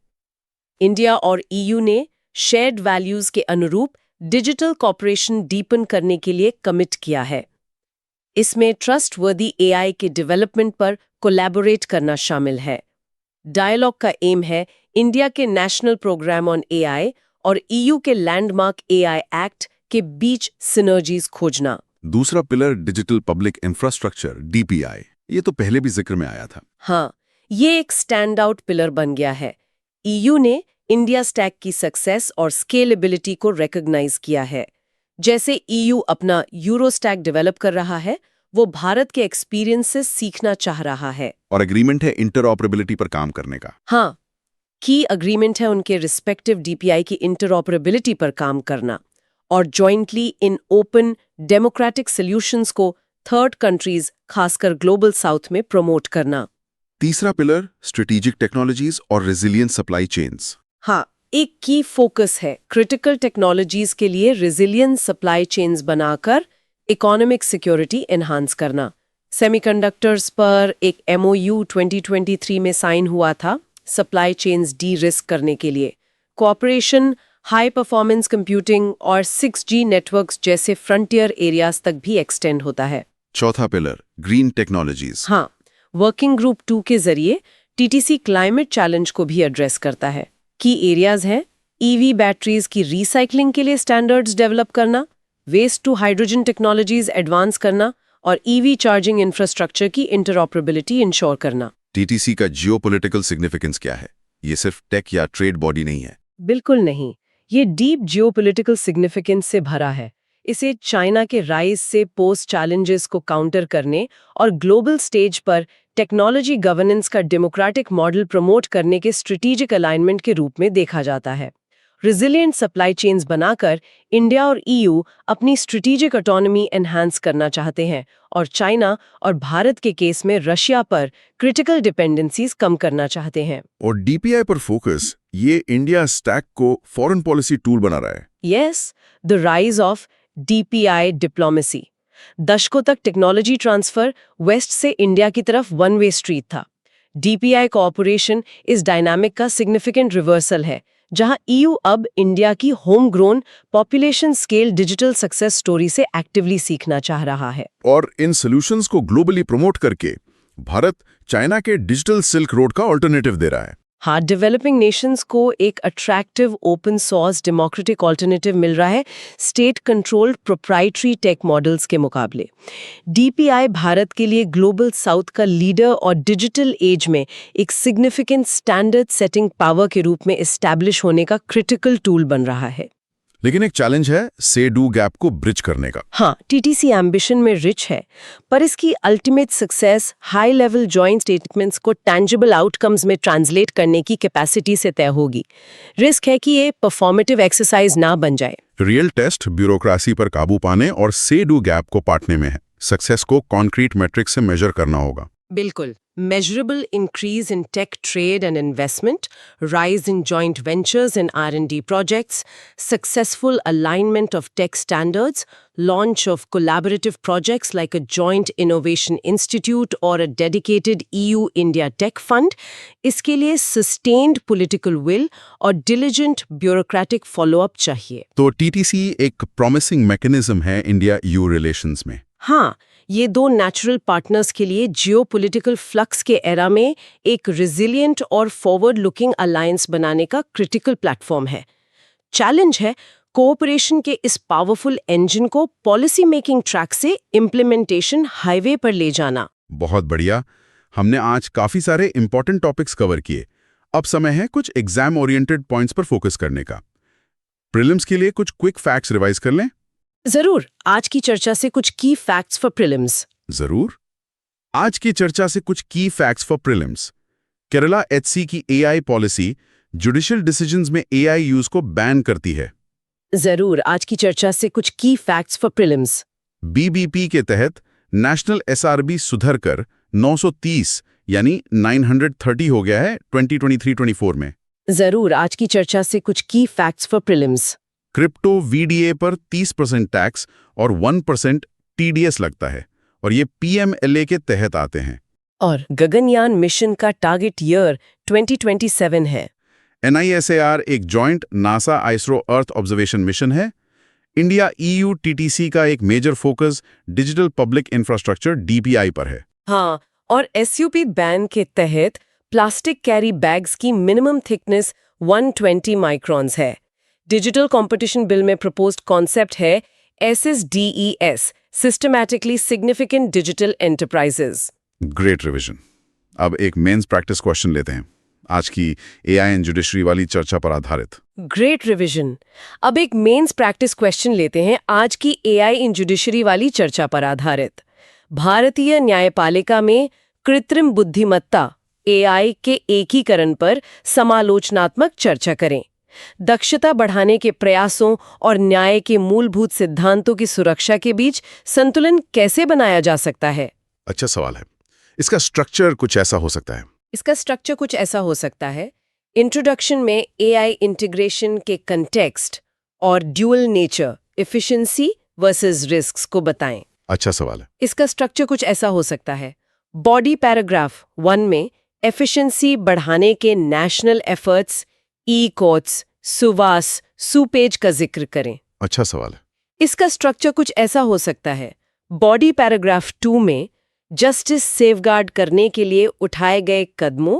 इंडिया और ईयू ने शेयर्ड वैल्यूज के अनुरूप डिजिटल कॉपरेशन डीपन करने के लिए कमिट किया है। इसमें ट्रस्टवर्दी एआई के डेवलपमेंट पर कोलैबोरेट करना शामिल है। डायलॉग का एम है इंडिया के नेशनल प्रोग्राम ऑन एआई और ईयू के लैंडमार्क एआई एक्ट के बीच सिनर्जीज खोजना। दूसरा pillar digital public infrastructure DPI, ये तो पहले भी जिक्र में आया था। हाँ, ये एक स्टैंड आउट पिलर बन गया है। ईयू ने इंडिया स्टैक की सक्सेस और स्केलेबिलिटी को रिकॉग्नाइज किया है। जैसे ईयू अपना यूरो स्टैक डेवलप कर रहा है, वो भारत के एक्सपीरियंस से सीखना चाह रहा है। और एग्रीमेंट है इंटरऑपरेबिलिटी पर काम करने का। हाँ, की अग्रीमेंट है उनके रिस्पेक्टिव डीपीआई की इंटरऑपरेबिलिटी पर काम करना और jointly in open democratic solutions को थर्ड कंट्रीज, खासकर ग्लोबल साउथ में प्रमोट करना। तीसरा पिलर स्ट्रेटेजिक टेक्नोलॉजीज और रेजिलियंट सप्लाई चेन्स। हाँ, एक की फोकस है क्रिटिकल टेक्नोलॉजीज के लिए रेजिलियंट सप्लाई चेन्स बनाकर इकोनॉमिक सिक्योरिटी एनहांस करना। सेमीकंडक्टर्स पर एक MOU 2023 में साइन हुआ था सप्लाई चेन्स डी रिस्क करने के लिए। कोऑपरेशन हाई परफॉर्मेंस कंप्यूटिंग और 6G नेटवर्क्स जैसे फ्रंटियर एरियाज तक भी एक्सटेंड होता है। चौथा पिलर ग्रीन टेक्नोलॉजीज। हाँ, वर्किंग ग्रुप 2 के जरिए टीटीसी क्लाइमेट चैलेंज को भी एड्रेस करता है। की एरियाज हैं EV बैटरीज की रिसाइकलिंग के लिए स्टैंडर्ड्स डेवलप करना, waste to hydrogen technologies advance करना और EV चार्जिंग इंफ्रास्ट्रक्चर की इंटरऑपरेबिलिटी इंश्योर करना। टीटीसी का जियोपॉलिटिकल सिग्निफिकेंस क्या है? ये सिर्फ टेक या ट्रेड बॉडी नहीं है। बिल्कुल नहीं, ये डीप जियोपॉलिटिकल सिग्निफिकेंस से भरा है। इसे चाइना के राइज से पोस्ट चैलेंजेस को काउंटर करने और ग्लोबल स्टेज पर टेक्नोलॉजी गवर्नेंस का डेमोक्रेटिक मॉडल प्रमोट करने के स्ट्रेटेजिक अलाइनमेंट के रूप में देखा जाता है। रेजिलिएंट सप्लाई चेन्स बनाकर इंडिया और ईयू अपनी स्ट्रेटेजिक ऑटोनॉमी एनहांस करना चाहते हैं और चाइना और भारत के केस में रशिया पर क्रिटिकल डिपेंडेंसीज कम करना चाहते हैं। और डीपीआई पर फोकस ये इंडिया स्टैक को फॉरेन पॉलिसी टूल बना रहा है। Yes, the rise of DPI diplomacy. दशकों तक टेक्नोलॉजी ट्रांसफर वेस्ट से इंडिया की तरफ वन वे स्ट्रीट था। डीपीआई कोऑपरेशन इस डायनामिक का सिग्निफिकेंट रिवर्सल है, जहां ईयू अब इंडिया की home grown population scale digital success story से एक्टिवली सीखना चाह रहा है। और इन सॉल्यूशंस को ग्लोबली प्रमोट करके भारत चाइना के डिजिटल सिल्क रोड का ऑल्टरनेटिव दे रहा है। हाँ, डेवलपिंग नेशंस को एक attractive open source democratic alternative मिल रहा है state controlled proprietary tech models के मुकाबले। डीपीआई भारत के लिए ग्लोबल साउथ का लीडर और डिजिटल एज में एक सिग्निफिकेंट स्टैंडर्ड सेटिंग पावर के रूप में एस्टैब्लिश होने का क्रिटिकल टूल बन रहा है। लेकिन एक चैलेंज है से डू गैप को ब्रिज करने का। हाँ, टीटीसी एम्बिशन में रिच है, पर इसकी ultimate success high level joint statements को टैंजिबल आउटकम्स में ट्रांसलेट करने की कैपेसिटी से तय होगी। रिस्क है कि ये परफॉर्मेटिव एक्सरसाइज ना बन जाए। रियल टेस्ट ब्यूरोक्रेसी पर काबू पाने और से डू गैप को पाटने में है। सक्सेस को कॉन्क्रीट मैट्रिक्स से मेजर करना होगा। बिल्कुल, measurable increase in tech trade and investment, rise in joint ventures and R&D projects, successful alignment of tech standards, launch of collaborative projects like a joint innovation institute or a dedicated EU-India tech fund, इसके लिए sustained political will और diligent bureaucratic follow-up चाहिए। तो TTC एक promising mechanism है इंडिया-EU relations में। हाँ, ये दो नेचुरल पार्टनर्स के लिए जियोपॉलिटिकल फ्लक्स के एरा में एक रिजिलिएंट और फॉरवर्ड लुकिंग अलायंस बनाने का क्रिटिकल प्लेटफॉर्म है। चैलेंज है कोऑपरेशन के इस पावरफुल इंजन को पॉलिसी मेकिंग ट्रैक से इम्प्लीमेंटेशन हाईवे पर ले जाना। बहुत बढ़िया। हमने आज काफी सारे इंपॉर्टेंट टॉपिक्स कवर किए। अब समय है कुछ एग्जाम ओरिएंटेड पॉइंट्स पर फोकस करने का। प्रीलिम्स के लिए कुछ क्विक फैक्ट्स रिवाइज कर लें। जरूर, आज की चर्चा से कुछ की फैक्ट्स फॉर प्रीलिम्स। जरूर। आज की चर्चा से कुछ की facts for prelims. Kerala HC की एआई पॉलिसी जुडिशियल डिसीजंस में एआई यूज को बैन करती है। जरूर, आज की चर्चा से कुछ की फैक्ट्स फॉर प्रीलिम्स। बीबीपी के तहत नेशनल एसआरबी सुधरकर 930 यानी 930 हो गया है 2023-24 में। जरूर, आज की चर्चा से कुछ की facts for prelims. Crypto VDA पर 30% टैक्स और 1% टीडीएस लगता है और ये पीएमएलए के तहत आते हैं। और गगनयान मिशन का टारगेट ईयर 2027 है। NISAR एक joint NASA ISRO earth observation mission है। इंडिया EU TTC का एक major focus digital public infrastructure DPI पर है। हाँ, और SUP बैन के तहत प्लास्टिक कैरी बैग्स की मिनिमम थिकनेस 120 माइक्रॉन्स है। डिजिटल कंपटीशन बिल में प्रपोज्ड कॉन्सेप्ट है SSDES, systematically significant digital enterprises. Great revision. अब एक मेंस प्रैक्टिस क्वेश्चन लेते हैं, आज की एआई एंड जुडिशरी वाली चर्चा पर आधारित। Great revision. अब एक मेंस प्रैक्टिस क्वेश्चन लेते हैं, आज की एआई इन जुडिशरी वाली चर्चा पर आधारित। भारतीय न्यायपालिका में कृत्रिम बुद्धिमत्ता एआई के एकीकरण पर समालोचनात्मक चर्चा करें। दक्षता बढ़ाने के प्रयासों और न्याय के मूलभूत सिद्धांतों की सुरक्षा के बीच संतुलन कैसे बनाया जा सकता है? अच्छा सवाल है। इसका स्ट्रक्चर कुछ ऐसा हो सकता है। इसका स्ट्रक्चर कुछ ऐसा हो सकता है। इंट्रोडक्शन में एआई इंटीग्रेशन के कंटेक्स्ट और dual nature, efficiency versus risks को बताएं। अच्छा सवाल है। इसका स्ट्रक्चर कुछ ऐसा हो सकता है। बॉडी पैराग्राफ 1 में एफिशिएंसी बढ़ाने के नेशनल एफर्ट्स, ई कोर्ट्स, सुवास, सुपेज का जिक्र करें। अच्छा सवाल है। इसका स्ट्रक्चर कुछ ऐसा हो सकता है। बॉडी पैराग्राफ 2 में जस्टिस सेफगार्ड करने के लिए उठाए गए कदमों,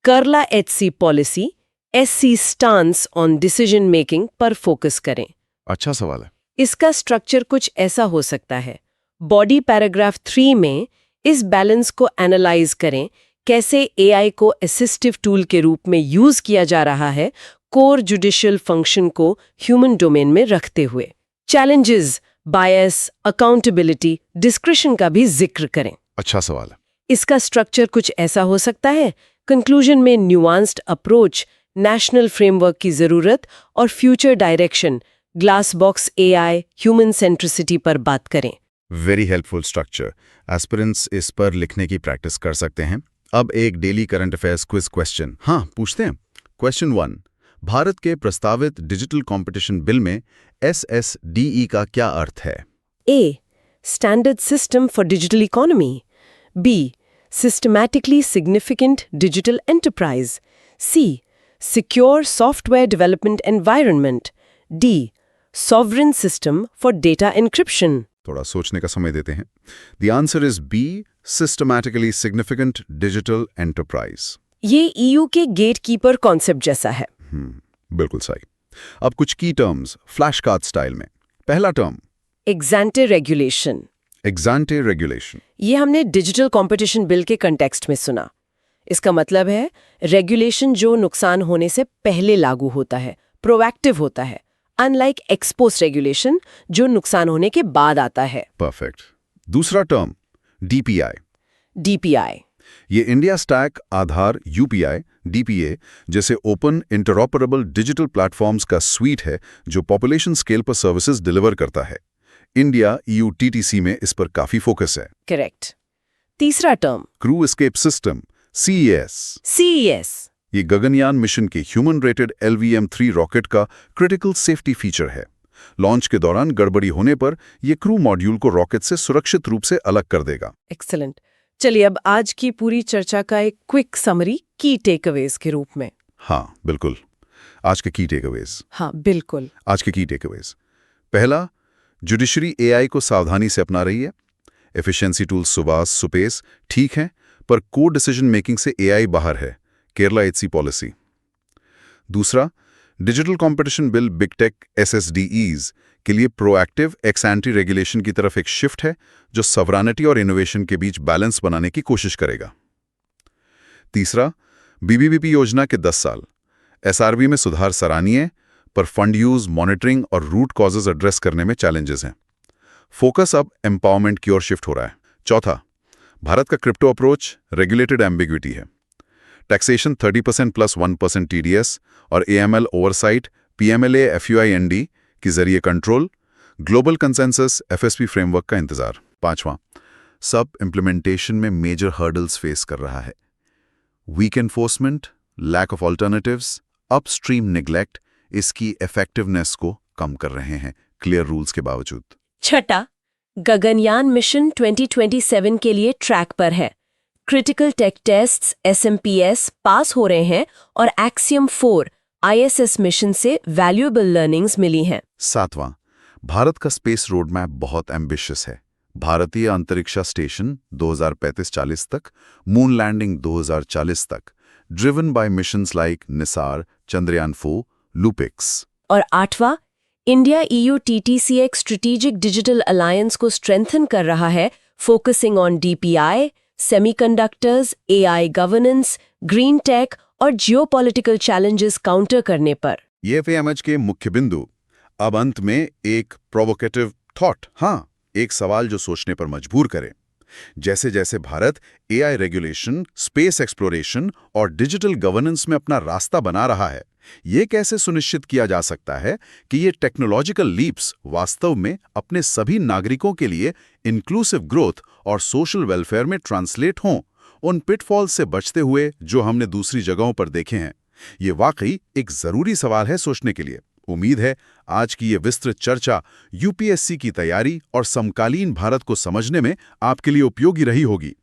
Kerala HC policy, SC stance on decision making पर फोकस करें। अच्छा सवाल है। इसका स्ट्रक्चर कुछ ऐसा हो सकता है। बॉडी पैराग्राफ 3 में इस बैलेंस को एनालाइज करें, कैसे एआई को असिस्टिव टूल के रूप में यूज किया जा रहा है, कोर जुडिशियल फंक्शन को ह्यूमन डोमेन में रखते हुए। चैलेंजेस, बायस, अकाउंटेबिलिटी, डिस्क्रिशन का भी जिक्र करें। अच्छा सवाल है। इसका स्ट्रक्चर कुछ ऐसा हो सकता है। कंक्लूजन में न्यूआंस्ड अप्रोच, नेशनल फ्रेमवर्क की जरूरत और future direction, glass box AI, human centricity पर बात करें। Very helpful structure. एस्पिरेंट्स इस पर लिखने की प्रैक्टिस कर सकते हैं। अब एक daily current affairs quiz question पूछते हैं। क्वेश्चन 1, भारत के प्रस्तावित डिजिटल कंपटीशन बिल में SSDE का क्या अर्थ है? A. Standard System for Digital Economy. B. Systematically Significant Digital Enterprise. C. Secure Software Development Environment. D. Sovereign System for Data Encryption. थोड़ा सोचने का समय देते हैं। The answer is B. Systematically Significant Digital Enterprise. ये EU के gatekeeper concept जैसा है। बिल्कुल सही। अब कुछ की टर्म्स फ्लैश कार्ड स्टाइल में। पहला टर्म एग्जांटे रेगुलेशन। एग्जांटे रेगुलेशन। ये हमने डिजिटल कंपटीशन बिल के कंटेक्स्ट में सुना। इसका मतलब है रेगुलेशन जो नुकसान होने से पहले लागू होता है, प्रोएक्टिव होता है, अनलाइक एक्सपोस्ट रेगुलेशन जो नुकसान होने के बाद आता है। परफेक्ट। दूसरा टर्म DPI। DPI ये इंडिया स्टैक, आधार, UPI, DPA जैसे ओपन इंटरऑपरेबल डिजिटल प्लेटफॉर्म्स का स्वीट है जो पॉपुलेशन स्केल पर सर्विसेज डिलीवर करता है। इंडिया EU TTC में इस पर काफी फोकस है। करेक्ट। तीसरा term crew escape system, CES। CES ये गगनयान मिशन के ह्यूमन रेटेड LVM-3 रॉकेट का क्रिटिकल सेफ्टी फीचर है। लॉन्च के दौरान गड़बड़ी होने पर यह क्रू मॉड्यूल को रॉकेट से सुरक्षित रूप से अलग कर देगा। एक्सीलेंट। चलिए अब आज की पूरी चर्चा का एक क्विक समरी की टेकअवेज के रूप में। हाँ बिल्कुल। आज के की टेकअवेज। हाँ बिल्कुल। आज के की टेकअवेज। पहला, जुडिशरी AI को सावधानी से अपना रही है। एफिशिएंसी टूल्स सुवास, सुपेस ठीक है, पर कोर डिसीजन मेकिंग से AI बाहर है। Kerala HC policy. दूसरा, digital competition bill big tech SSDEs के लिए प्रोएक्टिव एक्स एंटी रेगुलेशन की तरफ एक शिफ्ट है जो सवरानिटी और इनोवेशन के बीच बैलेंस बनाने की कोशिश करेगा। तीसरा, BBBP योजना के 10 साल। SRB में सुधार सराहनीय, पर फंड यूज, मॉनिटरिंग और रूट कॉजेज एड्रेस करने में चैलेंजेस हैं। फोकस अब एम्पावरमेंट की ओर शिफ्ट हो रहा है। चौथा, भारत का क्रिप्टो अप्रोच रेगुलेटेड एम्बिग्विटी है। टैक्सेशन 30% प्लस 1% TDS और AML ओवरसाइट PMLA FUIND के जरिए control, global consensus FSP framework का इंतजार। पांचवां, सब इम्प्लीमेंटेशन में मेजर हर्डल्स फेस कर रहा है। Weak enforcement, lack of alternatives, upstream neglect इसकी इफेक्टिवनेस को कम कर रहे हैं क्लियर रूल्स के बावजूद। छठा, गगनयान मिशन 2027 के लिए ट्रैक पर है। क्रिटिकल टेक टेस्ट्स SMPS पास हो रहे हैं और एक्सियम 4 ISS मिशन से वैल्यूएबल लर्निंग्स मिली हैं। सातवां, भारत का स्पेस रोड मैप बहुत एम्बिशियस है। भारतीय अंतरिक्ष स्टेशन 2035-40 तक, मून लैंडिंग 2040 तक, driven by missions like NISAR, Chandrayaan 4, LUPEX. और आठवां, India EU TTCX strategic digital alliance को स्ट्रेंथन कर रहा है, focusing on DPI, semiconductors, AI governance, green tech और जियोपॉलिटिकल चैलेंजेस काउंटर करने पर। ये FAMH के मुख्य बिंदु। अब अंत में एक प्रोवोकेटिव थॉट, हाँ, एक सवाल जो सोचने पर मजबूर करे। जैसे जैसे Bharat AI regulation, space exploration और डिजिटल गवर्नेंस में अपना रास्ता बना रहा है, ये कैसे सुनिश्चित किया जा सकता है कि ये टेक्नोलॉजिकल लीप्स वास्तव में अपने सभी नागरिकों के लिए इंक्लूसिव ग्रोथ और सोशल वेलफेयर में ट्रांसलेट हों, उन पिटफॉल्स से बचते हुए जो हमने दूसरी जगहों पर देखे हैं। ये वाकई एक जरूरी सवाल है सोचने के लिए। उम्मीद है आज की ये विस्तृत चर्चा UPSC की तैयारी और समकालीन भारत को समझने में आपके लिए उपयोगी रही होगी।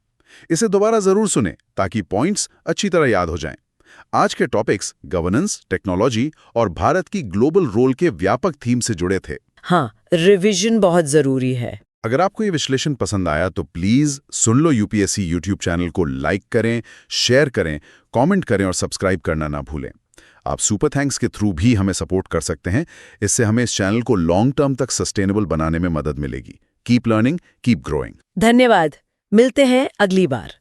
इसे दोबारा जरूर सुनें ताकि पॉइंट्स अच्छी तरह याद हो जाएं। आज के टॉपिक्स गवर्नेंस, टेक्नोलॉजी और भारत की ग्लोबल रोल के व्यापक थीम से जुड़े थे। हाँ, रिवीजन बहुत जरूरी है। अगर आपको ये विश्लेषण पसंद आया तो please soon low UPSC YouTube channel को लाइक करें, शेयर करें, कमेंट करें और सब्सक्राइब करना ना भूलें। आप सुपर थैंक्स के थ्रू भी हमें सपोर्ट कर सकते हैं। इससे हमें इस चैनल को लॉन्ग टर्म तक सस्टेनेबल बनाने में मदद मिलेगी। Keep learning, keep growing. धन्यवाद। मिलते हैं अगली बार।